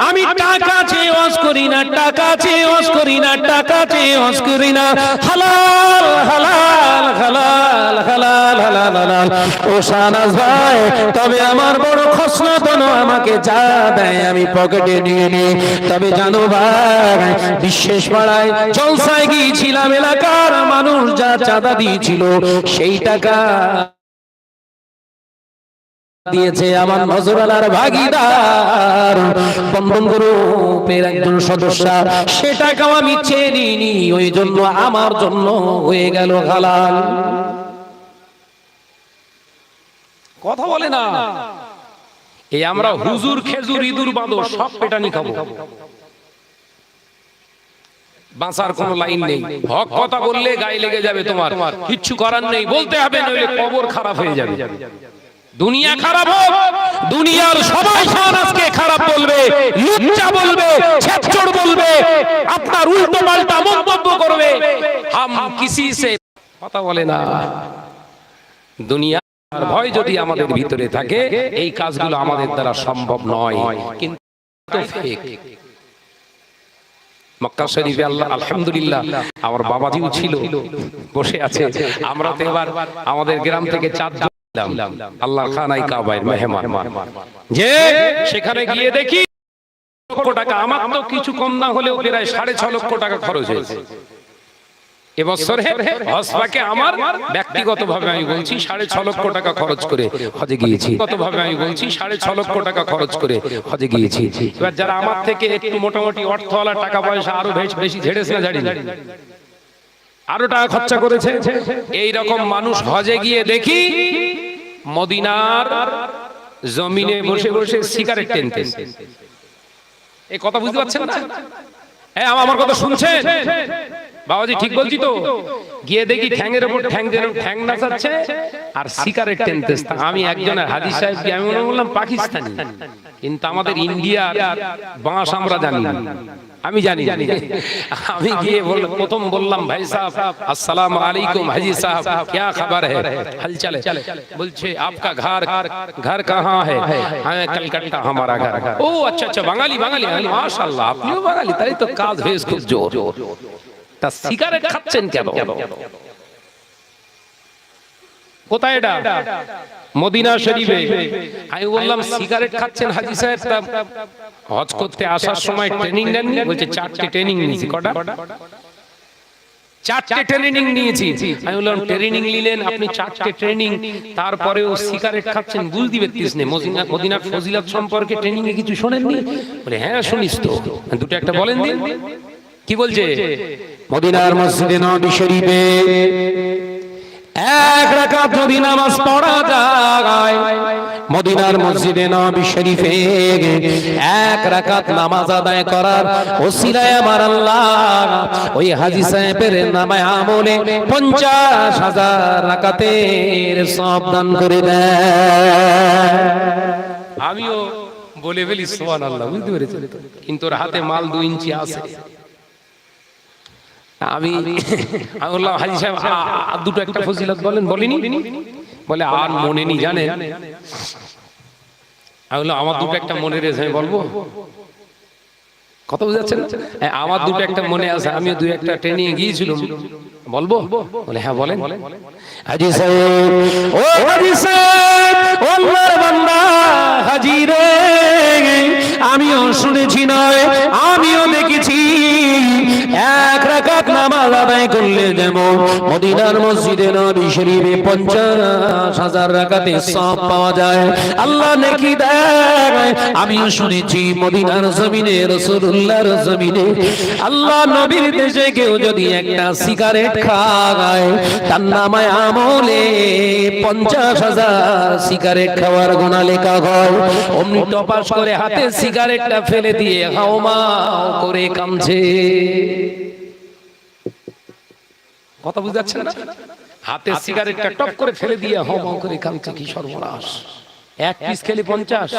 আমি টাকা চেয়ে ওয়াজ করি না, টাকা চেয়ে ওয়াজ করি না, টাকা চেয়ে ওয়াজ করি না, হালাল হালাল হালাল হালাল হালাল হালাল। ও শাহনাজ ভাই, তবে আমার বড় খসনত আমাকে যা দেয় আমি পকেটে নিয়ে নিই। তবে জানো ভাই, বিশেষ পাড়ায় জলসায় গিয়েছিলাম, এলাকার মানুষ যা চাঁদা দিয়েছিল সেই টাকা দিয়েছে আমার নজরালার ভাগীদার, বন্ধন গ্রুপের একজন সদস্য, সে টাকাও আমি চেয়ে নিইনি, ওই জন্য আমার জন্য হয়ে গেল হালাল। কথা বলে না। এই আমরা হুজুর, খেজুর, ইঁদুর, বাঁদর সব পেটানি খাবো, বাঁচার কোন লাইন নেই। হক কথা বললে গায়ে লেগে যাবে তোমার, কিচ্ছু করার নেই, বলতে হবে, নইলে কবর খারাপ হয়ে যাবে। দুনিয়া খারাপ হোক, দুনিয়ার সবাই শাহনাজকে খারাপ বলবে, লুচ্চা বলবে, ছেচড় বলবে, আপনার উল্টো পাল্টা মন্তব্য করবে, হাম কিসি সে কথা বলে না। দুনিয়ার ভয় যদি আমাদের ভিতরে থাকে, এই কাজগুলো আমাদের দ্বারা সম্ভব নয়, কিন্তু ফেক। মক্কা শরীফে আল্লাহ আলহামদুলিল্লাহ আমার বাবাজিও ছিল, বসে আছে। আমরা তো এবার আমাদের গ্রাম থেকে 4 আল্লাহ খানাই কাবায় মেহমান, যে সেখানে গিয়ে দেখি লক্ষ টাকা, আমার তো কিছু কম না হলেও প্রায় 6.5 লক্ষ টাকা খরচ হয়েছে এবছরে হজ পাকে। আমার ব্যক্তিগতভাবে আমি বলছি 6.5 লক্ষ টাকা খরচ করে হজে গিয়েছি, গতভাবে আমি বলছি 6.5 লক্ষ টাকা খরচ করে হজে গিয়েছি। এবার যারা আমার থেকে একটু মোটামুটি অর্থওয়ালা, টাকা পয়সা আরো বেশি ঝেড়েছে না, ঝাড়ি আরো টাকা খরচা করেছে, এই রকম মানুষ হজে গিয়ে দেখি মদিনার জমিনে বসে বসে সিগারেট টানতেছে। এই কথা বুঝতে পারছেন না? হ্যাঁ, আমার কথা শুনছেন বাবাজি? ঠিক বলছি তো? গিয়ে দেখি ঠ্যাংয়ের উপর ঠ্যাং নাচাচ্ছে আর সিগারেট টানতেছে। আমি একজনের হাজি সাহেবকে আমি মনে বললাম পাকিস্তানি, কিন্তু আমাদের ইন্ডিয়ার বাঁশ আমরা জানি না, আমি জানি। আমি গিয়ে প্রথম বললাম, ভাই সাহেব আসসালামু আলাইকুম, হাজি সাহেব क्या खबर है, हालचाल है? বলছে आपका घर कहाँ है? हमें कलकत्ता हमारा घर। ओ अच्छा, বাঙালি, মাশাআল্লাহ, আপনিও বাঙালি, তাই তো কাজ হয়েছে খুব জোর। তা সিগারেট খাচ্ছেন কেন? কোথায় এটা? মদিনা শরীফে। আমি বললাম সিগারেট খাচ্ছেন হাজী সাহেব, তা হজ করতে আসার সময় ট্রেনিং নেননি? বলছে 4টে ট্রেনিং নিয়েছি। কটা? 4টে ট্রেনিং নিয়েছি। আমি বললাম ট্রেনিং নিলেন আপনি 4টে ট্রেনিং, তারপরেও সিগারেট খাচ্ছেন, বুঝতে পারতিস না মদিনার ফজিলত সম্পর্কে ট্রেনিং এ কিছু শোনেননি? বলে হ্যাঁ শুনিস তো। দুটো একটা বলেন দিন। কি বলছে? মদিনার মসজিদে নবী শরীফে 1 রাকাত যদি নামাজ পড়া যায়, মদিনার মসজিদে নবী শরীফে 1 রাকাত নামাজ আদায় করার ওসিলায় আমার আল্লাহ ওই হাজী সাহেবের নামে আমলে 50,000 রাকাতের সওয়াব দান করে দেয়। আমিও বলে ফেলি সুবহানাল্লাহ, বুঝতে পেরেছেন? কিন্তু ওর হাতে মাল 2 ইঞ্চি আছে। আমি বললাম হাজী সাহেব দুটো একটা ফজিলত বলেন। বলিনি? বলে আর মনে নেই জানেন। আমি বললাম আমার দুটো একটা মনে রয়েছে, আমি বলবো? কথা বুঝাচ্ছেন? আমার দুটো একটা মনে আছে, আমিও 2-1টা ট্রেনিং গিয়েছিলাম, বলবো? বলে হ্যাঁ বলেন। হাজী সাহেব, ও হাজী সাহেব, ও আল্লাহর বান্দা হাজী রে, আমিও শুনেছি নয় আমিও দেখেছি 1 রাকাত নামাজ আদায় করলে যেমন মদিনার মসজিদে নবী শরীফে 50,000 রাকাতের সওয়াব পাওয়া যায়, আল্লাহ নেকি দেয়। আমিও শুনেছি মদিনার জমিনে রাসূলুল্লাহর জমিনে আল্লাহ নবীর দেশে কেউ যদি একটা সিগারেট খায় তার নামায় আমলে 50,000 সিগারেট খাওয়ার গুনাহ লেখা হয়। অমনি টপাস করে হাতে সিগারেটটা ফেলে দিয়ে হাওমাও করে কামছে। কথা বুঝাচ্ছেন না? হাতে সিগারেটটা টপ করে ফেলে দিয়ে হাওমাও করে কামছে। কি সর্বনাশ! 1 পিস খেলে 50,000।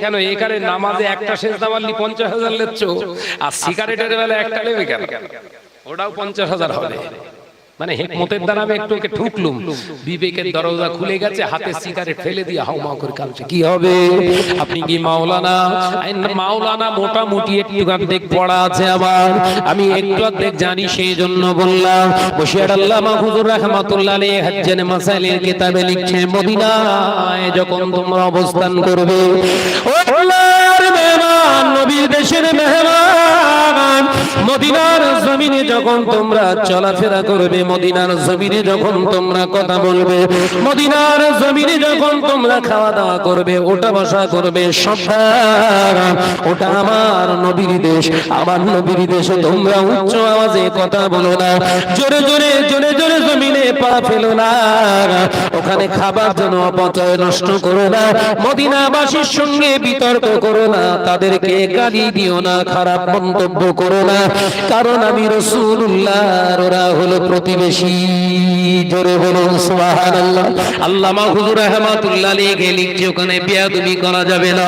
কেন এখানে নামাজে একটা সেজদা মারলি 50,000 লেচ্ছ, আর সিগারেটের বেলা একটা নেবে কেন? ওটাও 50,000 হবে। মানে হিকমতের দ্বারা আমি একটু ওকে ঠুকলুম, বিবেকের দরজা খুলে গেছে, হাতে সিগারেট ফেলে দিয়ে হাউমাউ করে কাঁদছে। কি হবে? আপনি কি মাওলানা? মাওলানা মোটামুটি একটু অর্ধেক পড়া আছে আমার, আমি একটু অর্ধেক জানি, সেই জন্য বললাম। বশির আল্লামা হুজুর রাহমাতুল্লাহ আলাইহি হাজ্জানে মাসাইলের কিতাবে লিখছে, মদিনায় যখন তোমরা অবস্থান করবে, ও আল্লাহর মেহমান, নবীর দেশের মেহমান, মদিনার জমিনে যখন তোমরা চলাফেরা করবে, মদিনার জমিনে যখন তোমরা কথা বলবে, মদিনার জমিনে যখন তোমরা খাওয়া দাওয়া করবে, ওটা বসা করবে, ওটা আমার নবীর দেশ। আমার নবীর দেশে তোমরা উচ্চ আওয়াজে কথা বলো না, জোরে জোরে জোরে জোরে জমিনে পা ফেলো না, ওখানে খাবার জন্য অপচয় নষ্ট করো না, মদিনাবাসীর সঙ্গে বিতর্ক করো না, তাদেরকে গালি দিও না, খারাপ মন্তব্য করো না, কারণ আমি রাসূলুল্লাহ, ওরা হলো প্রতিবেশী। জোরে বলুন সুবহানাল্লাহ। আল্লামা হুজুর রাহমাতুল্লাহ আলাইহি লিখছে, ওখানে বেয়াদবি করা যাবে না।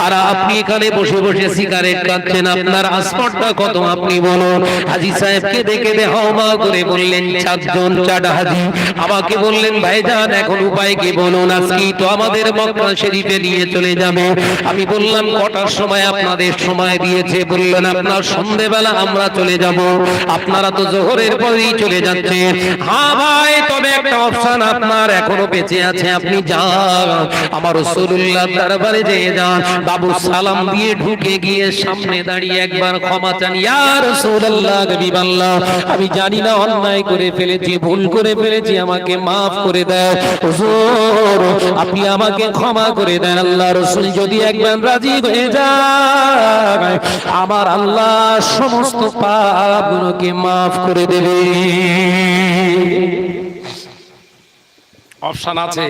আর আপনি এখানে বসে বসে সিগারেট খাচ্ছেন, আপনার আসপটটা কত আপনি বলুন। হাজী সাহেবকে দেখে হাওমা করে বললেন, 4 জন 4 হাজী। আমাকে বললেন, ভাইজান এখন উপায় কি বলুন, আজকে তো আমাদের মক্কা শরীফে নিয়ে চলে যাবে। আমি বললাম, কটার সময় আপনাদের সময় দিয়েছে? বললেন, আপনার সন্ধ্যেবেলা আমরা চলে যাব, আপনারা তো জোহরের পরেই চলে যাচ্ছেন। হ্যাঁ ভাই, তবে একটা অপশন আপনার এখনো বেঁচে আছে, আপনি যান আমার রাসূলুল্লাহর দরবারে যেয়ে যান, বাবু সালাম দিয়ে ঢুকে গিয়ে সামনে দাঁড়িয়ে একবার ক্ষমা চান, ইয়া রাসূলুল্লাহ, হাবিবাল্লাহ, আমি জানি না, অন্যায় করে ফেলেছি, ভুল করে ফেলেছি, আমাকে মাফ করে দেন হুজুর, আপনি আমাকে ক্ষমা করে দেন। আল্লাহ রাসূল যদি একবার রাজি হয়ে যায়, আমার আল্লাহ সমস্ত পাপগুলোকে মাফ করে দেবে। অপশন আছে।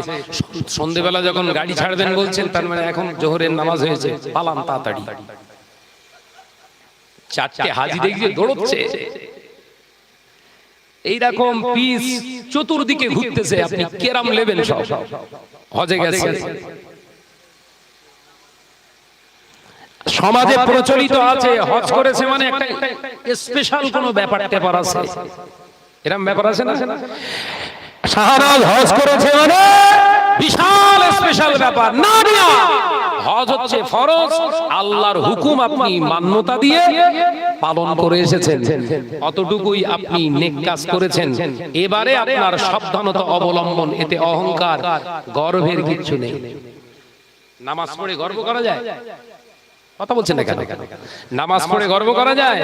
সন্ধ্যেবেলা যখন গাড়ি ছাড়বেন বলছেন, তার মানে এখন জোহরের নামাজ হয়েছে, পালান তাড়াতাড়ি। 4টে হাজী দেখে দৌড়চ্ছে, এইরকম পিস চতুর্দিকে ঘুরতেছে, আপনি কেরাম নেবেন? সব হজে গেছে। সমাজে প্রচলিত আছে, হজ করেছে মানে একটা স্পেশাল কোনো ব্যাপার ট্যাপার আছে, এরকম ব্যাপার আছে না? শাহনাজ হজ করেছে মানে বিশাল স্পেশাল ব্যাপার। না, হজ হচ্ছে ফরজ, আল্লাহর হুকুম আপনি মান্যতা দিয়ে পালন করে এসেছেন, অতটুকুই আপনি নেক কাজ করেছেন। এবারে আপনার সাবধানতা অবলম্বন, এতে অহংকার গর্বের কিছু নেই। নামাজ পড়ে গর্ব করা যায়? কথা বলছেন না কেন? নামাজ পড়ে গর্ব করা যায়?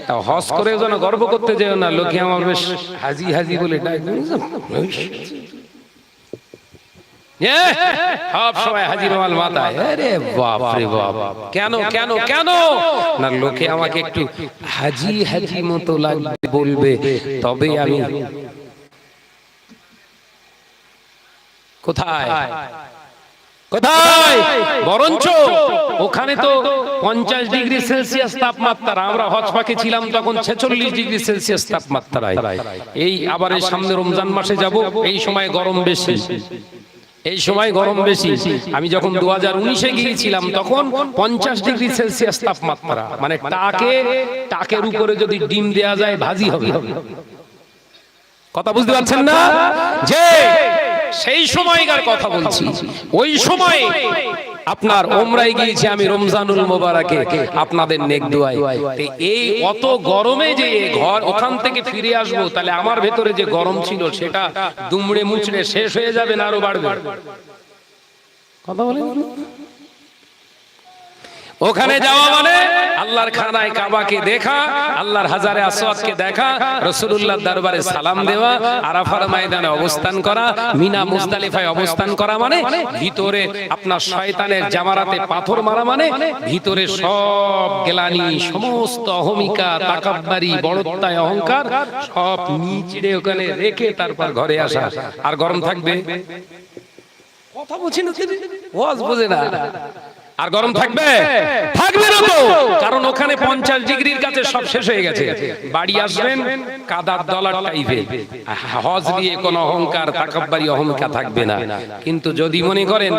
তা হজ করে যেন গর্ব করতে যেও না, লোকে আমার বেশ হাজি হাজি বলে সব সময় হাজি রুমাল মাথায়, আরে বাপ রে বাপ, কেন কেন কেন না, লোকে আমাকে একটু হাজি হাজি মতো লাগবে বলবে, তবে আমি কোথায় কোথায়, বরঞ্চ ওখানে তো 50 ডিগ্রি সেলসিয়াস তাপমাত্রা, আমরা হজ পাকে ছিলাম তখন 46 ডিগ্রি সেলসিয়াস তাপমাত্রায়। এই আবার এই সামনে রমজান মাসে যাব, এই সময় গরম বেশি, এই সময় গরম বেশি। আমি যখন 2019-এ গিয়েছিলাম তখন 50 ডিগ্রি সেলসিয়াস তাপমাত্রা, মানে টাকের উপরে যদি ডিম দেয়া যায় ভাজি হবে। কথা বুঝতে পারছেন না? যে সেই সময়কার কথা বলছি, ওই সময় আপনার ওমরায় গিয়েছি আমি রমজানুল মোবারকে, আপনাদের নেক দোয়ায়। এই অত গরমে যে ঘর ওখান থেকে ফিরে আসবো, তাহলে আমার ভেতরে যে গরম ছিল সেটা দুমড়ে মুচড়ে শেষ হয়ে যাবে না আরো বাড়বে? কথা বলেন। ওখানে যাওয়া মানে আল্লাহর খানায় কাবাকে দেখা, আল্লাহর হাজারে আসওয়াদকে দেখা, রাসূলুল্লাহর দরবারে সালাম দেওয়া, আরাফার ময়দানে অবস্থান করা, মিনা মুজদালিফায় অবস্থান করা, মানে ভিতরে আপনার শয়তানের জামারাতে পাথর মারা, মানে ভিতরে সব গ্লানি, সমস্ত অহমিকা, তাকাব্বারি, বড়ত্বায় অহংকার সব নিচে ওখানে রেখে তারপর ঘরে আসা। আর গরম থাকবে? কথা বলছেন, ওয়াজ বোঝে না। আর গরম থাকবে? থাকবে না তো, কারণ ওখানে 50 ডিগ্রির কাছে সব শেষ হয়ে গেছে। বাড়ি আসবেন কাদার দলার টাইপে, হজ নিয়ে কোনো অহংকার, তাকাব্বারি, অহমিকা থাকবে না। কিন্তু যদি মনে করেন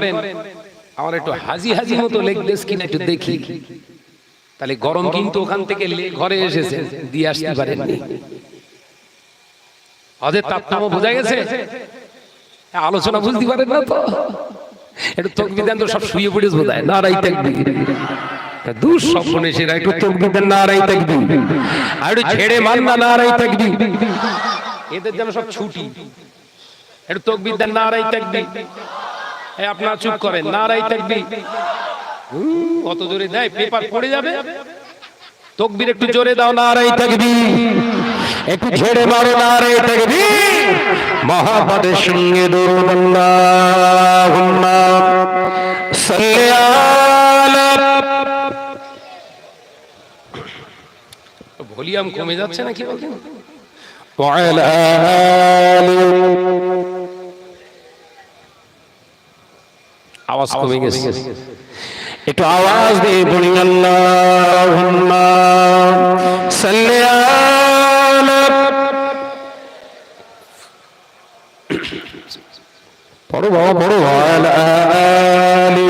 আমার একটু হাজি হাজি মতো লেগদেস কিনা একটু দেখি, তাহলে গরম কিন্তু ওখান থেকে ঘরে এসেছে দিয়ে আসতে পারেননি। হজের তাপমাত্রা বোঝা গেছে? আলোচনা বুঝতে পারেন না তো? একটু তাকবীর দেন তো, সব শুয়ে পড়েছে বোধহয়। নারায়ে তাকবীর, দূর সব শুনেছে, একটু তাকবীর দেন, নারায়ে তাকবীর। আর একটু ছেড়ে মান না, নারায়ে তাকবীর। এদের যেন সব ছুটি, একটু তাকবীর দেন, নারায়ে তাকবীর। এই আপনারা চুপ করেন, নারায়ে তাকবীর। কত জোরে দেয়, পেপার পড়ে যাবে। তাকবীর একটু জোরে দাও, নারায়ে তাকবীর। একটু ছেড়ে মারো, নারায়ে তাকবীর। মহাব্বতের সঙ্গে দরুদ, আল্লাহুম্মা সাল্লি আলা। ভলিউম কমে যাচ্ছে নাকি বলেন? ওয়া আলা আলি। আওয়াজ কমে গেছে, একটু আওয়াজ দিয়ে বলি আল্লাহুম্মা সাল্লি আলা। পড়ো বাবা, পড়ো। আলা আলি।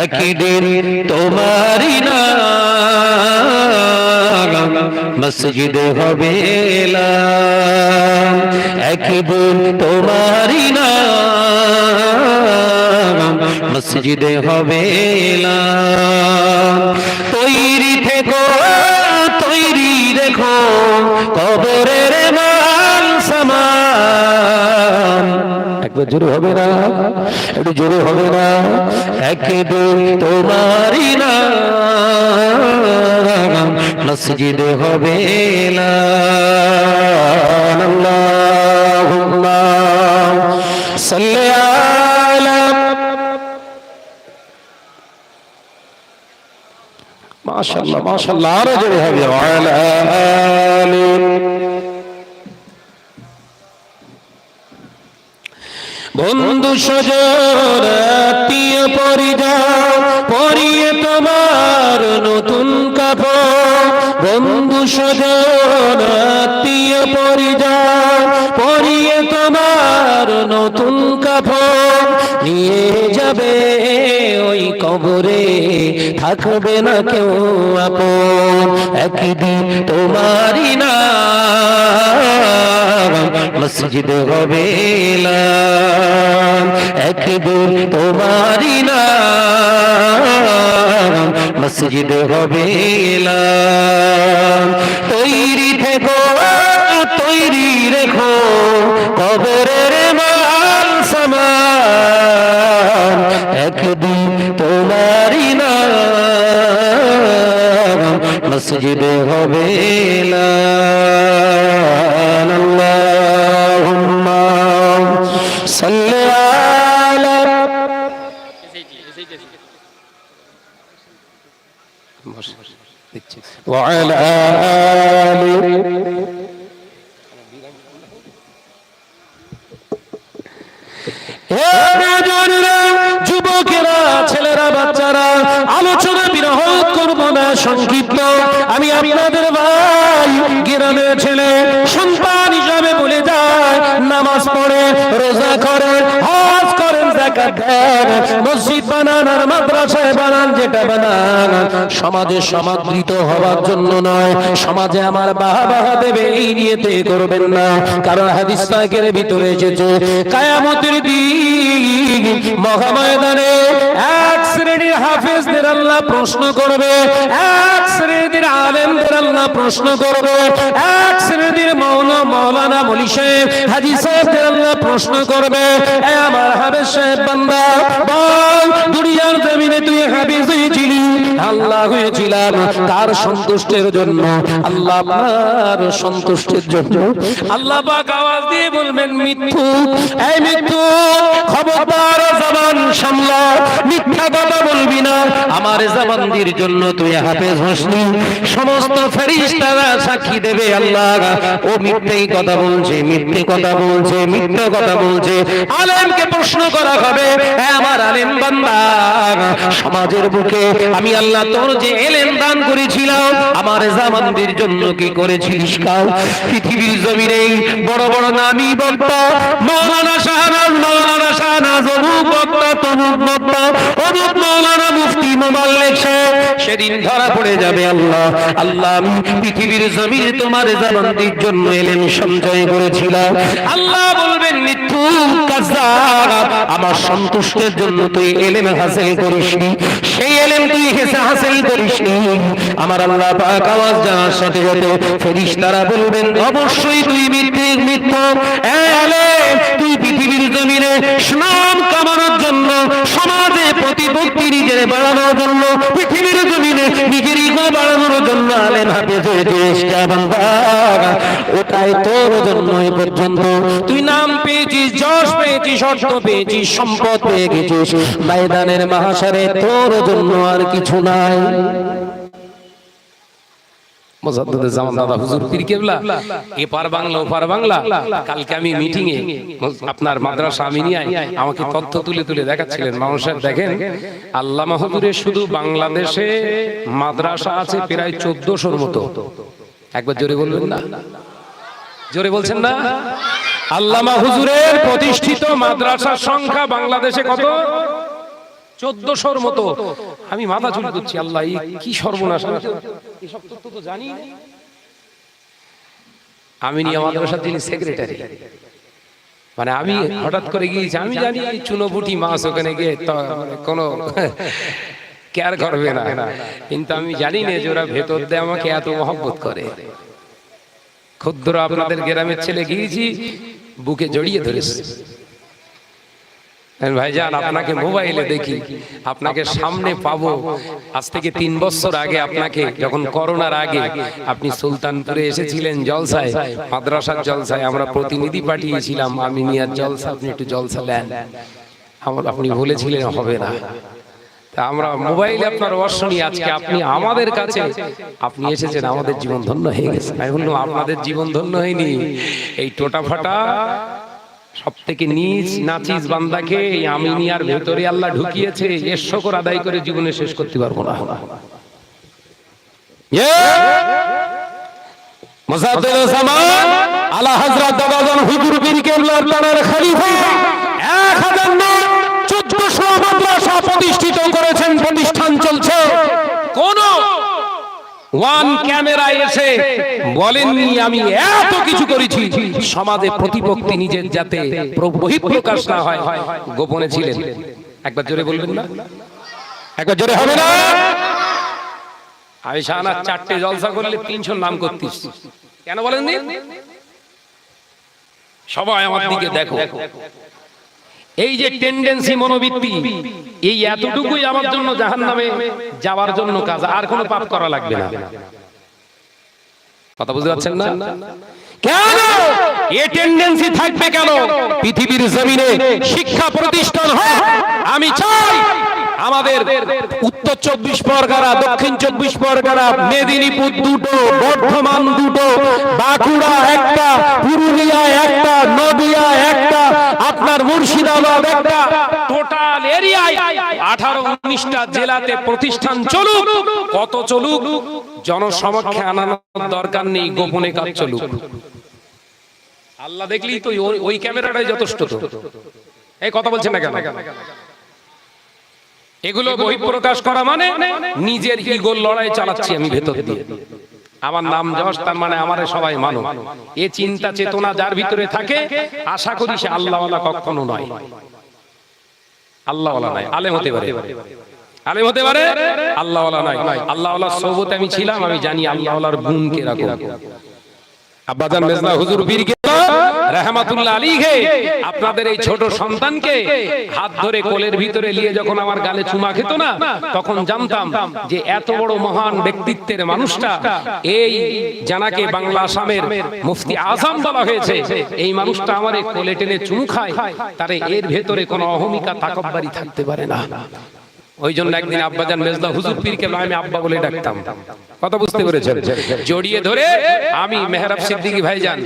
একদিন তোমারি নাম মসজিদে হবে এলান, একদিন তোমারি নাম মসজিদে হবে এলান। তৈরি থেকো, তৈরি রেখো কবরের মাল সামান। একবার জোরে হবে না? একটু জোরে হবে না? একদিন তোমারি নাম মসজিদে হবে এলান। আল্লাহুম্মা সাল্লি আলা। মাশাআল্লাহ, মাশাআল্লাহ, আরো জোরে হবে। আলা আলি। বন্ধু স্বজন আত্মীয় পরিজন পরিয়ে তোমার নতুন কাপড়, বন্ধু স্বজন আত্মীয় পরিজন পরিয়ে তোমার নতুন কাপড় নিয়ে যাবে ওই কবরে থাকবে না কেউ আপন। একদিন তোমারই নাম মসজিদে হবে এলান, একদিন তোমারই নাম মসজিদে হবে এলান। তৈরি থেকো তৈরি রেখো কবরের মাল সামান, একদিন তোমারই নাম মসজিদে হবে এলান। আল্লাহুম্মা সাল্লি আলা ওয়া আলা আলি। যুবকেরা, ছেলেরা, বাচ্চারা, আলোচনা বিরোধ করব না, সংক্ষিপ্ত। আমি আপনাদের ভাই, গ্রামের ছেলে, সন্তান হিসাবে বলে যায়, নামাজ পড়ে, রোজা করে, হজ করেন, যাকাত দেন, মসজিদ বানান আর মাদ্রাসায় বানান, যেটা বানান সমাজে সমাদৃত হওয়ার জন্য নয়, সমাজে আমার বাহবা দেবে এই নিয়েতে করবেন না। কারণ হাদিস পাকের ভিতরে এসেছে কিয়ামতের দিন মহাময়দানে এক শ্রেণীর হাফেজদের আল্লাহ প্রশ্ন করবে, এক শ্রেণীর আলেমদের আল্লাহ প্রশ্ন করবে, এক শ্রেণীর মৌলানা মৌলী সাহেব, হাজী সাহেবদের আল্লাহ প্রশ্ন করবে, এ আমার হাফেজ সাহেব বান্দা বল, দুনিয়ার জমিনে তুই হাফেজ হয়েছিলি, আল্লাহ হয়েছিলাম কার সন্তুষ্টের জন্য? আল্লাহ আপনার সন্তুষ্টের জন্য। আল্লাহ পাক আওয়াজ দিয়ে বলবেন, মৃত্যু, এই মৃত্যু খবরদার, জবান সামলা, মিথ্যা কথা বলবি না, আমার জামানদের জন্য তুই হাফেজ হসনি। সমস্ত ফেরেশতারা সাক্ষী দেবে, আল্লাহ ও মিথ্যে কথা বলছে, মিথ্যে কথা বলছে, মিথ্যে কথা বলছে। আলেমকে প্রশ্ন করা হবে, হে আমার আলেম বান্দা, সমাজের বুকে আমি আল্লাহ তোর যে এলেম দান করেছিলাম, আমার জামানদের জন্য কি করেছিলিস? কাল পৃথিবীর জমিনে বড় বড় নামী বক্তা, মৌলানা শাহনাজ, মৌলানা শাহনাজ, অমুক বক্তা, তমুক বক্তা, অমুক মৌলানা, মুফতি, মোবাল্লেগ সাহেব সেদিন ধরা পড়ে যাবে। আল্লাহ আল্লাহ আমি পৃথিবীর জমিনে তোমার জামানদের জন্য এলেম সঞ্চয় করেছিলাম। আল্লাহ বলবেন, মৃত্যু কাজ্জাব, আমার সন্তুষ্টের জন্য তুই এলেম হাসিল করিসনি, সেই এলেম তুই হাসিল করিসনি। আমার আল্লাহ পাক আওয়াজ জানার সাথে সাথে ফেরেশতারা বলবেন, অবশ্যই তুই মিথ্যা এলেম তুই পৃথিবীর জমিনে সুনাম কামানোর জন্য, সমাজে প্রতিপত্তি নিজের বাড়ানোর জন্য, পৃথিবীর জমিনে নিজের ইগো বাড়ানোর জন্য আলেম হাফেজ হয়েছিস, ওটাই তোর জন্য এ পর্যন্ত তুই নাম পেয়েছিস, যশ পেয়েছিস, অর্থ পেয়েছিস, সম্পদ পেয়ে গেছিস, ময়দানের মাহশারে তোর জন্য আর কিছু নাই। মুজাদ্দিদে জামান দাদা হুজুর পীর কেবলা, এপার বাংলা ওপার বাংলা, কালকে আমি মিটিং এ আপনার মাদ্রাসা আমিনিয়ায় আমাকে তথ্য তুলে তুলে দেখাচ্ছিলেন। মানুষের দেখেন, আল্লামা হুজুরের শুধু বাংলাদেশে মাদ্রাসা আছে প্রায় 1400-র মতো। একবার জোরে বলবেন না? জোরে বলছেন না? আল্লামা হুজুরের প্রতিষ্ঠিত মাদ্রাসার সংখ্যা বাংলাদেশে কত? 1400-র মতো। আমি মাথা চুল করছি, আল্লাহ কি সর্বনাশ, এসব তথ্য তো জানি না। আমিনিয়া মাদ্রাসার যিনি সেক্রেটারি, মানে আমি হঠাৎ করে গিয়েছি, আমি জানি এই চুনোপুটি মাছ ওখানে গিয়ে কোনো কেয়ার করবে না, কিন্তু আমি জানি না যে ওরা ভেতর দিয়ে আমাকে এত মহব্বত করে। ক্ষুদ্র আপনাদের গ্রামের ছেলে গিয়েছি, বুকে জড়িয়ে ধরেছে, ভাইজান আপনাকে মোবাইলে দেখি, আপনাকে সামনে পাবো। আজ থেকে 3 বছর আগে আপনাকে, যখন করোনার আগে আপনি সুলতানপুরে এসেছিলেন জলসায়, মাদ্রাসার জলসায়, আমরা প্রতিনিধি পাঠিয়েছিলাম আমিনিয়ার জলসা, আপনি একটু জলসা নেন, আপনি বলেছিলেন হবে না। তা আমরা মোবাইলে আপনার অর্শনী, আজকে আপনি আমাদের কাছে আপনি এসেছেন, আমাদের জীবন ধন্য হয়ে গেছে। আমি বললাম, আপনাদের জীবন ধন্য হয়নি, এই টোটা ফাটা সব থেকে নিচ নাচিস বান্দাকে এই আমিনিয়ার ভেতরে আল্লাহ ঢুকিয়েছে, এর শুকর আদায় করে জীবনে শেষ করতে পারবো না। মুজাদ্দিদে জামান আলা হযরত দাদাজান হুজুর পীর কেবলার তানার খলিফা 1014 মাদ্রাসা প্রতিষ্ঠিত করেছেন, প্রতিষ্ঠান চলছে। ওয়ান ক্যামেরা এসে বলেননি আমি এত কিছু করেছি, সমাজে প্রতিপত্তি নিজের যাতে বহিঃপ্রকাশ না হয় গোপনে ছিলেন। একবার জোরে বলবেন না? একবার জোরে হবে না? আমি শাহানা 4টে জলসা করলে 300 নাম করতিস, কেন বলেননি? সবাই আমার দিকে দেখো। এই যে টেন্ডেন্সি, মনোবৃত্তি, এই এতটুকুই আমার জন্য জাহান্নামে যাওয়ার জন্য কাজ, আর কোনো পাপ করা লাগবে না। কথা বুঝতে পারছেন না? কেন এই টেন্ডেন্সি থাকবে? কেন পৃথিবীর জমিনে শিক্ষা প্রতিষ্ঠান হয়? আমি চাই আমাদের উত্তর 24 পরগনা, দক্ষিণ 24 পরগনা, মেদিনীপুর 2টো, বর্ধমান 2টো, বাঁকুড়া 1টা, পুরুলিয়া 1টা, নদিয়া 1টা, আপনার মুর্শিদাবাদ 1টা, টোটাল এরিয়ায় 18-19টা জেলাতে প্রতিষ্ঠান চলুক। কত চলুক, জনসমক্ষে আনানোর দরকার নেই, গোপনে কাজ চলুক। আল্লাহ দেখলেই তো ওই ক্যামেরাটাই যথেষ্ট। তো এই কথা বলছেন না কেন? এগুলো বহিঃপ্রকাশ করা মানে নিজের ইগোর লড়াই চালাচ্ছি আমি ভেতর দিয়ে। আমার নাম যশ, তার মানে আমারে সবাই মানো, এ চিন্তা চেতনা যার ভিতরে থাকে, আশা করি সে আল্লাহওয়ালা কখনো নয়। আল্লাহওয়ালা নয়, আলেম হতে পারে, আলেম হতে পারে, আল্লাহওয়ালা নয়। আল্লাহওয়ালার সোহবতে আমি ছিলাম, আমি জানি আল্লাহওয়ালার গুণ কিরকম। আব্বাজান মেজলা হুজুর পীর রাহমাতুল্লাহ আলাইহি আপনাদের এই ছোট সন্তানকে হাত ধরে কোলের ভিতরে নিয়ে যখন আমার গালে চুমা খেত না, তখন জানতাম যে এত বড় মহান ব্যক্তিত্বের মানুষটা, এই জানাকে বাংলা আসামের মুফতি আজম বলা হয়েছে, এই মানুষটা আমার কোলে টেনে চুমু খায়, তারে এর ভেতরে কোনো অহমিকা তাকব্বুরি থাকতে পারে না। ওই জন্য একদিন আব্বাজান মেজলা হুজুর পীরকে আমি আব্বা বলে ডাকতাম। কথা বুঝতে পেরেছেন? জড়িয়ে ধরে আমি মেহরাব সিদ্দিকী ভাইজান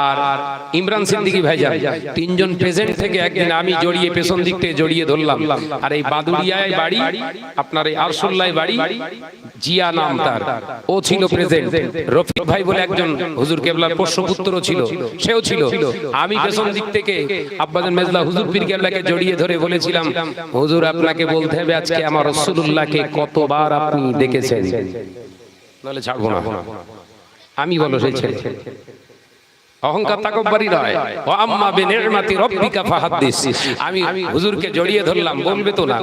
আর ইমরান সিদ্দিকী ভাইজান 3জন প্রেজেন্ট থেকে একদিন আমি জড়িয়ে পেছন দিক থেকে জড়িয়ে ধরলাম। আর এই বাদুড়িয়ায় বাড়ি, আপনার এই আরশুল্লায় বাড়ি, জিয়া নাম তার, ও ছিল প্রেজেন্ট। রফিক ভাই বলে একজন হুজুর কেবলার পোষ্যপুত্র ছিল, সেও ছিল। আমি পেছন দিক থেকে আব্বাজান মেজলা হুজুর পীর কেবলাকে জড়িয়ে ধরে বলেছিলাম, হুজুর আপনাকে বলতে হবে আজকে আমার রাসূলুল্লাহকে কতবার আপনি দেখেছেন, নাহলে ছাড়বো না। আমি বলো সেই ছেলে, অহংকার তাকব্বুরি নয়। ওয়া আম্মা বিনি'মাতি রাব্বিকা ফাহাদ্দিস। আমি হুজুরকে জড়িয়ে ধরলাম, বলবে তো না,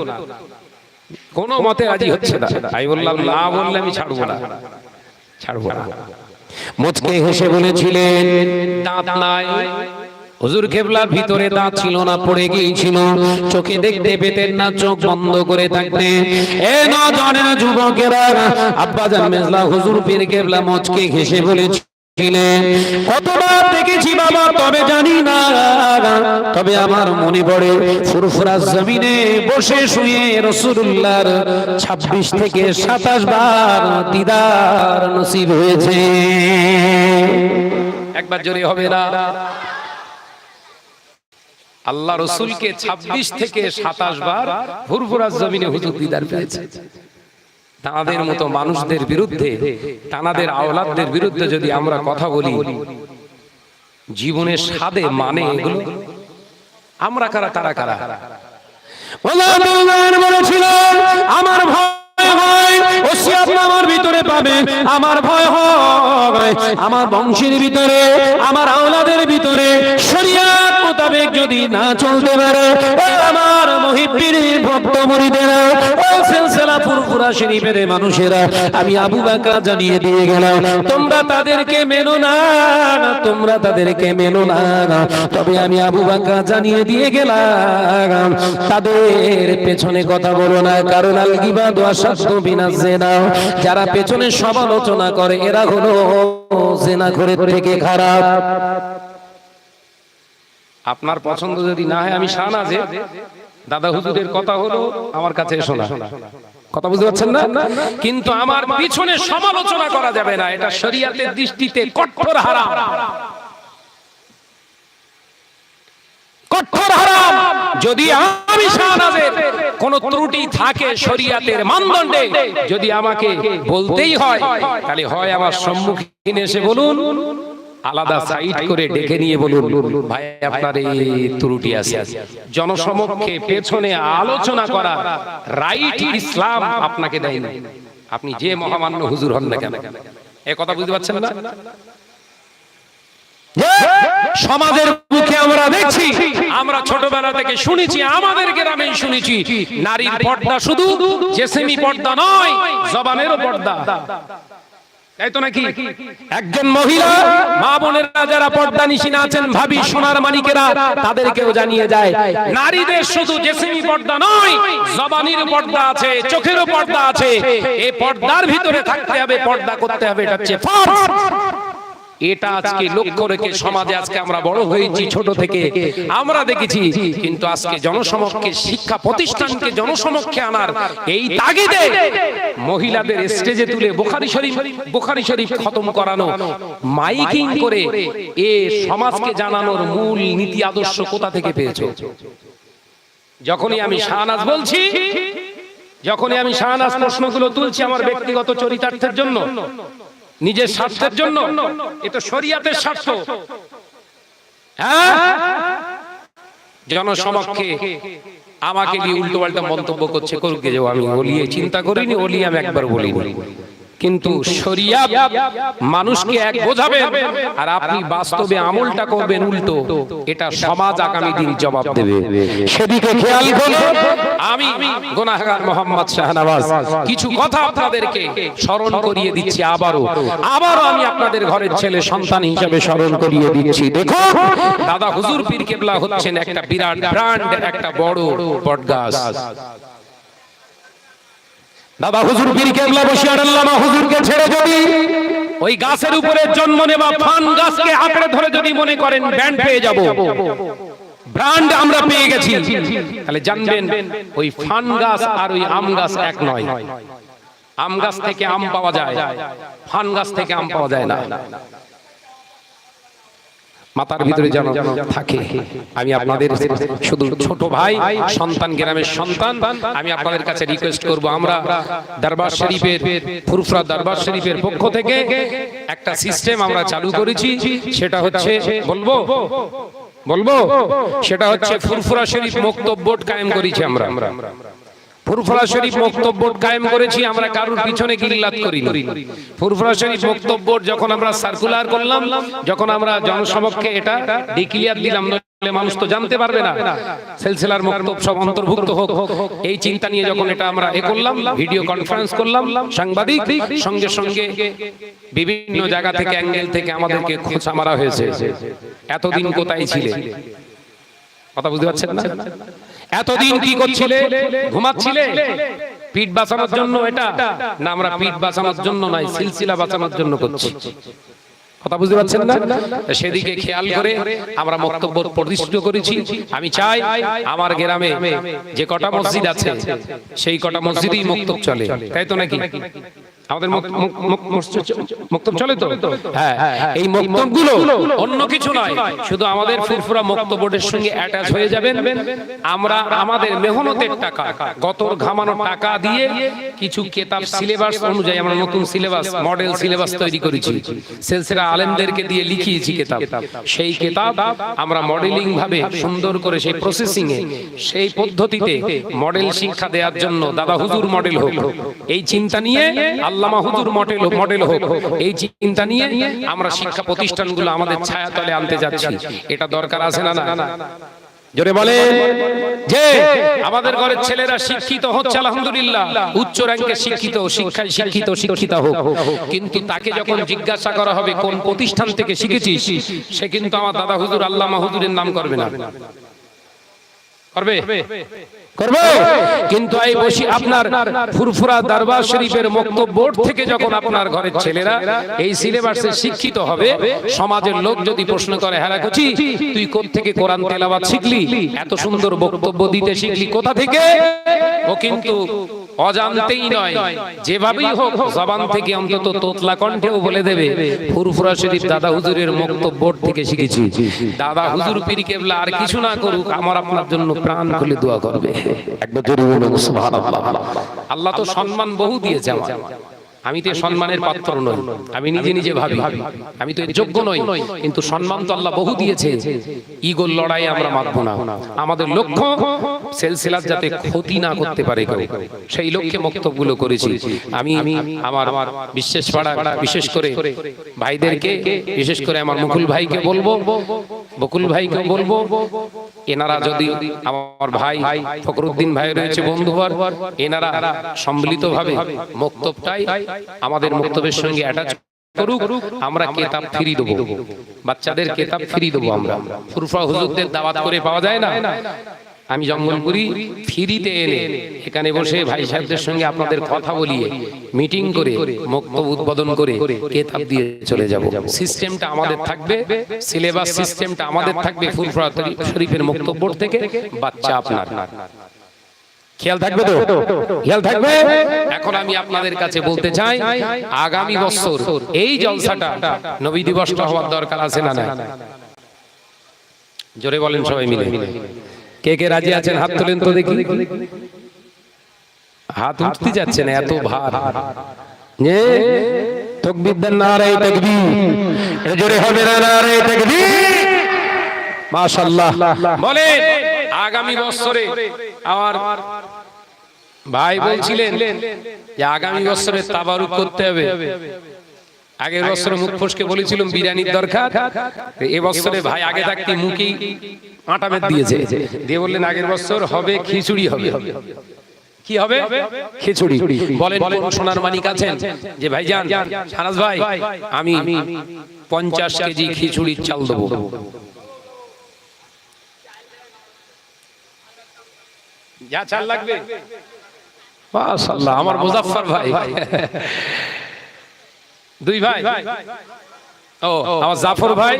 কোন মতে রাজি হচ্ছে না। আমি বললাম না বললে আমি ছাড়বো না, ছাড়বো না। মুচকে হেসে বলেছিলেন, দাঁত নাই। হুজুর কেবলার ভিতরে দাঁত ছিল না, পড়ে গিয়েছিল, চোখে দেখতে পেতেন না, চোখ বন্ধ করে থাকতেন। এ নজনের যুবকেরা, আব্বাজান মেজলা হুজুর পীর কেবলা মুচকে হেসে বলেছিলেন, কতবার দেখেছি বাবা তবে জানি না, তবে আমার মনে পড়ে ফুরফুরা জমিনে বসে শুয়ে রাসূলুল্লাহর 26 থেকে 27 বার দিদার নসিব হয়েছে। একবার জোরে হবে না? আল্লাহ রাসূলকে 26 থেকে 27 বার ফুরফুরা জমিনে হুজুর দিদার পেয়েছে। তাদের মতো মানুষদের বিরুদ্ধে, তাদের আওলাদদের বিরুদ্ধে যদি আমরা কথা বলি, জীবনের স্বাদে মানে এগুলো আমরা কারা কারা কারা? বলেছিল আমার ভয় হয়, ওসিয়ত আমার ভিতরে পাবে, আমার ভয় হয় আমার বংশের ভিতরে, আমার আওলাদের ভিতরে শরীয়ত মোতাবেক যদি না চলতে পারে, আমার মুহিব্বির ভক্ত মুরিদেরা, ও সিলসিলা ফুরফুরা শরীফের মানুষেরা, আমি আবু বকর জানিয়ে দিয়ে গেলাম, তোমরা তাদেরকে মেনো না, তোমরা তাদেরকে মেনো না, তবে আমি আবু বকর জানিয়ে দিয়ে গেলাম, তাদের পেছনে কথা বলো না, কারণ আল গিবাদ ওয়া শাদ্দু বিনাজ জিনা, যারা পেছনে সমালোচনা করে এরা হলো জিনাখোরের থেকে খারাপ। আপনার পছন্দ যদি না হয়, আমি শাহনাজে দাদা হুজুরের কথা হলো আমার কাছে শোনা, কথা বুঝতে পারছেন না? কিন্তু আমার পিছনে সমালোচনা করা যাবে না, এটা শরীয়তের দৃষ্টিতে কঠোর হারাম, কঠোর হারাম। যদি আমি শাহনাজের কোন ত্রুটি থাকে শরীয়তের মানদণ্ডে, যদি আমাকে বলতেই হয়, তাহলে হয় আমার সম্মুখীনে এসে বলুন, আলাদা সাইড করে ডেকে নিয়ে বলুন, ভাই আপনার এই ত্রুটি আছে। জনসমক্ষে পেছনে আলোচনা করা রাইট ইসলাম আপনাকে দেয় না। আপনি যে মহামান্য হুজুর হন না কেন, এ কথা বুঝতে পারছেন না? সমাজের মুখে আমরা দেখছি, আমরা ছোটবেলা থেকে শুনেছি, আমাদের গ্রামে শুনেছি, নারীর পর্দা শুধু জেসেমি পর্দা নয়, জবানেরও পর্দা। তাই তো নাকি? একজন মহিলা মা বোনেরা যারা পর্দা নিশিন আছেন, ভাবি সোনার মানিকেরা, তাদেরকেও জানিয়ে যায়, নারীদের শুধু জেসেমি পর্দা নয়, জবানির পর্দা আছে, চোখেরও পর্দা আছে। এই পর্দার ভিতরে থাকতে হবে, পর্দা করতে হবে, এটা হচ্ছে ফরজ। এটা আজকে লক্ষ্য রেখে সমাজে আজকে আমরা বড় হয়েছি, ছোট থেকে আমরা দেখেছি, কিন্তু আজকে জনসমক্ষে শিক্ষা প্রতিষ্ঠানকে জনসমক্ষে আনার এই তাগিদে মহিলাদের স্টেজে তুলে বুখারী শরীফ খতম করানো, মাইকিং করে এ সমাজকে জানানোর মূল নীতি আদর্শ কোথা থেকে পেয়েছো? যখনই আমি শাহনাজ বলছি, যখনই আমি শাহনাজ প্রশ্নগুলো তুলছি আমার ব্যক্তিগত চরিতার্থের জন্য, নিজের স্বার্থের জন্য, এটা শরীয়তের স্বার্থ। জনসমক্ষে আমাকে নিয়ে উল্টো পাল্টা মন্তব্য করছে, করুক যে, আমি ওলিয়ে চিন্তা করিনি, ওলিয়ে আমি একবার বলিনি, কিন্তু শরিয়াত মানুষকে এক বোঝাবে আর আপনি বাস্তবে আমলটা করবেন উল্টো, এটা সমাজ আগামী দিন জবাব দেবে। সেদিকে খেয়াল করুন। আমি গুনাহগার মোহাম্মদ শাহনওয়াজ কিছু কথা আপনাদেরকে স্মরণ করিয়ে দিচ্ছি, আবারও আমি আপনাদের ঘরের ছেলে সন্তান হিসেবে স্মরণ করিয়ে দিচ্ছি। দেখো, দাদা হুজুর পীর কেবলা হচ্ছেন একটা বিরাট ব্র্যান্ড, একটা বড় বটগাছ। দাদা হুজুর পীর কেবলা বশির আল্লামা হুজুরকে ছেড়ে যদি ওই গাছের উপরে জন্ম নেওয়া ফান গাছকে আঁকড়ে ধরে যদি মনে করেন ব্যান্ড পেয়ে যাব, ব্র্যান্ড আমরা পেয়ে গেছি, তাহলে জানবেন ওই ফান গাছ আর ওই আম গাছ এক নয়। আম গাছ থেকে আম পাওয়া যায়, ফান গাছ থেকে আম পাওয়া যায় না। মাথার ভিতরে যেন থাকে। আমি আপনাদের শুধু ছোট ভাই, সন্তান, গ্রামের সন্তান, আমি আপনাদের কাছে রিকোয়েস্ট করব, আমরা দরবার শরীফের, ফুরফুরা দরবার শরীফের পক্ষ থেকে একটা সিস্টেম আমরা চালু করেছি, সেটা হচ্ছে বলবো সেটা হচ্ছে ফুরফুরা শরীফ মক্তব বোর্ড কায়েম করেছি আমরা। ফুরফুরা শরীফ মক্তব বোর্ড কায়েম করেছি আমরা, কারোর পিছনে গিল্লাত করিনি। ফুরফুরা শরীফ মক্তব বোর্ড যখন আমরা সার্কুলার করলাম, যখন আমরা জনসমক্ষে এটা ডিক্লিয়ার দিলাম, নইলে মানুষ তো জানতে পারবে না, সিলসিলার মক্তব সব অন্তর্ভুক্ত হোক, এই চিন্তা নিয়ে যখন এটা আমরা করলাম, ভিডিও কনফারেন্স করলাম, সাংবাদিক সঙ্গে সঙ্গে বিভিন্ন জায়গা থেকে, অ্যাঙ্গেল থেকে আমাদেরকে খোঁচা মারা হয়েছে, এতদিন কোথায় ছিলে? কথা বুঝতে পারছেন না? এতদিন কি করছিলে? ঘুমাচ্ছিলে? পিঠ বাঁচানোর জন্য এটা না? আমরা পিঠ বাঁচানোর জন্য নয়, সিলসিলা বাঁচানোর জন্য করছি। কথা বুঝতে পারছেন না? সেদিকে খেয়াল করে আমরা বক্তব্য প্রতিষ্ঠিত করেছি। আমি চাই আমার গ্রামে যে কটা মসজিদ আছে সেই কটা মসজিদেই মক্তব চলে, তাই তো নাকি? আমাদের মক্তব চলে তো? হ্যাঁ, এই মক্তবগুলো অন্য কিছু নয়, শুধু আমাদের ফুরফুরা মক্তব বোর্ডের সঙ্গে অ্যাটাচ হয়ে যাবেন। আমরা আমাদের মেহনতের টাকা, গতর ঘামানো টাকা দিয়ে কিছু কিতাব সিলেবাস অনুযায়ী আমরা নতুন সিলেবাস, মডেল সিলেবাস তৈরি করেছি, সিলসিলা আলেমদেরকে দিয়ে লিখিয়েছি কিতাব। সেই কিতাব আমরা মডেলিং ভাবে সুন্দর করে সেই প্রসেসিং এ, সেই পদ্ধতিতে মডেল শিক্ষা দেওয়ার জন্য দাদা হুজুর মডেল হোক, এই চিন্তা নিয়ে আল্লামা হুজুর মডেল হোক, এই চিন্তা নিয়ে আমরা শিক্ষা প্রতিষ্ঠানগুলো আমাদের ছায়াতলে আনতে যাচ্ছি। এটা দরকার আছে না? না জোরে বলে যে আমাদের ঘরের ছেলেরা শিক্ষিত হচ্ছে, আলহামদুলিল্লাহ, উচ্চ র্যাঙ্কে শিক্ষিত, শিক্ষায় শিক্ষিত হোক, কিন্তু তাকে যখন জিজ্ঞাসা করা হবে কোন প্রতিষ্ঠান থেকে শিখেছিস, সে কিন্তু আমার দাদা হুজুর আল্লামা হুজুরের নাম করবে না। করবে? কিন্তু এই বসি আপনার ফুরফুরা দরবার শরীফের মক্তব বোর্ড থেকে যখন আপনার ঘরের ছেলেরা এই সিলেবাসে শিক্ষিত হবে, সমাজের লোক যদি প্রশ্ন করে, হ্যাঁ কচি তুই কোথা থেকে কোরআন তেলাওয়াত শিখলি, এত সুন্দর বক্তব্য দিতে শিখলি কোথা থেকে, ও কিন্তু অজান্তেই নয়, যেভাবেই হোক জবান থেকে অন্তত তোতলা কণ্ঠেও বলে দেবে ফুরফুরা শরীফ দাদা হুজুরের মক্তব বোর্ড থেকে শিখেছি। দাদা হুজুর পীর কেবলা আর কিছু না করুক, আমার আপনার জন্য প্রাণ খুলে দোয়া করবে। একবার জোরে বলুন সুবহানাল্লাহ। আল্লাহ তো সম্মান বহু দিয়েছে আমার, আমি তো সম্মানের পাত্র নই, আমি নিজে নিজে ভাবি আমি তো এর যোগ্য নই, কিন্তু সম্মান তো আল্লাহ বহু দিয়েছে। ইগোর লড়াই আমরা মানব না। আমাদের লক্ষ্য সিলসিলাত যাতে ক্ষতি না করতে পারে কেউ, সেই লক্ষ্যে বক্তব্যগুলো করেছি। আমি আমার বিশেষ পাড়া, বিশেষ করে ভাইদেরকে, বিশেষ করে আমার মুকুল ভাইকে বলবো, বকুল ভাইকে বলবো, এনারা যদি আমার ভাই ফখরুদ্দিন ভাই রয়েছে বন্ধুবর, এনারা সম্মিলিতভাবে বক্তব্যটাই আমাদের বক্তব্যের সঙ্গে অ্যাটাচ করুক। আমরা কিতাব ফ্রি দেব, বাচ্চাদের কিতাব ফ্রি দেব। আমরা ফুরফা হুজুরদের দাওয়াত করে পাওয়া যায় না। আমি জঙ্গলপুরি ফ্রিতে এনে এখানে বসে ভাই সাহেবদের সঙ্গে আপনাদের কথা বলিয়ে মিটিং করে বক্তব্য উদ্বোধন করে কিতাব দিয়ে চলে যাব। সিস্টেমটা আমাদের থাকবে, সিলেবাস সিস্টেমটা আমাদের থাকবে ফুরফা শরীফের বক্তব্য থেকে। বাচ্চা আপনার খেয়াল থাকবে তো? খেয়াল থাকবে। এখন আমি আপনাদের কাছে বলতে চাই, আগামী বছর এই জলসাটা নবী দিবসটা হওয়ার দরকার আছে না? জোরে বলেন সবাই মিলে। কে কে রাজি আছেন হাত তোলেন তো দেখি। হাত উঠতে যাচ্ছে না, এত ভার। তাকবীর দেন, নারে তাকবীর। জোরে হবে না নারে তাকবীর। মাশাআল্লাহ। বলেন আগামী বছরে আমার ভাই বলছিলেন যে আগামী বছরে তাবারুক করতে হবে। আগের বছর মুখ ফসকে বলেছিলাম বিরিয়ানির দরকার, এবছরে ভাই আগে থাকতে মুখেই আটা মেদ দিয়েছে, দিয়ে বললেন আগের বছর হবে খিচুড়ি হবে। কি হবে? খিচুড়ি। বলেন কোন সোনার মানিক আছেন যে ভাইজান, শাহনাজ ভাই আমি 50 কেজি খিচুড়ির চাল দেবো। যা চাল লাগবে। মাশাআল্লাহ, আমার মুজাফফর ভাই। দুই ভাই। ও আমার জাফর ভাই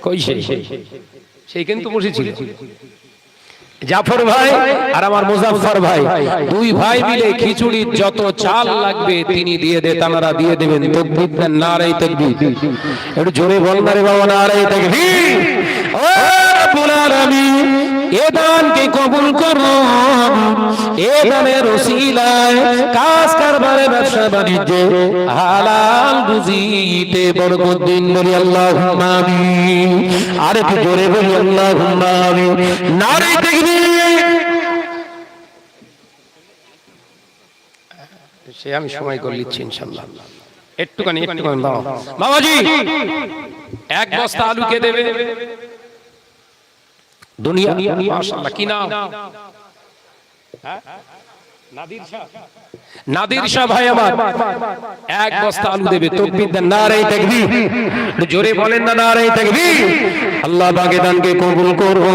কই? সেই কিন্তু বসেছিল। জাফর ভাই আর আমার মুজাফফর ভাই, দুই ভাই মিলে খিচুড়ির যত চাল লাগবে তিনি দিয়ে দেন, তারা দিয়ে দেবেন। তাকবীর দেন, নারে তাকবীর। একটু জোরে বলেন রে বাবা, নারে তাকবীর। ও রব্বুল আলামিন, এ দানকে কবুল করো। এ দানের ওসিলায় কাজ কারবারে, ব্যবসা বাণিজ্যে হালাল রুজিতে বরকত দিন। বলি আল্লাহুম্মা আমিন। আর একটু জোরে বলি আল্লাহুম্মা আমিন। নারে তাকবীর। সে আমি সময় করে নিচ্ছি ইনশাআল্লাহ। একটুখানি দাও বাবাজি। এক বস্তা আলু কে দেবে? দুনিয়া। মাশাআল্লাহ, কি নাম? নাদির শাহ ভাই আমার এক বস্তা আলু দেবে। তাকবীর দেন, নারে তাকবীর। জোরে বলেন না, নারে তাকবীর। আল্লাহ পাক দানকে কবুল করো।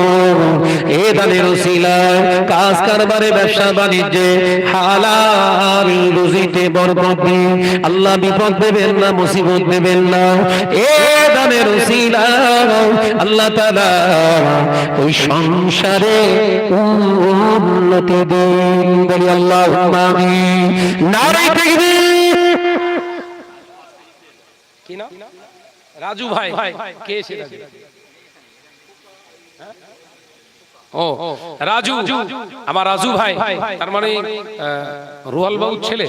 এ দানের ওসিলায় কাজ কারবারে, ব্যবসা বাণিজ্যে হালাল রুজিতে বরকত দিন। আল্লাহ বিপদ দেবেন না, মুসিবত দেবেন না। এ দানের ওসিলায় আল্লাহ তাআলা ওই সংসারে উন্নতি দিন। বলি আল্লাহুম্মা আমিন। নারে তাকবীর। কি নাম? রাজু ভাই। কে সে রাজু? ও রাজু, আমার রাজু ভাই, তার মানে রুয়াল বাবুর ছেলে।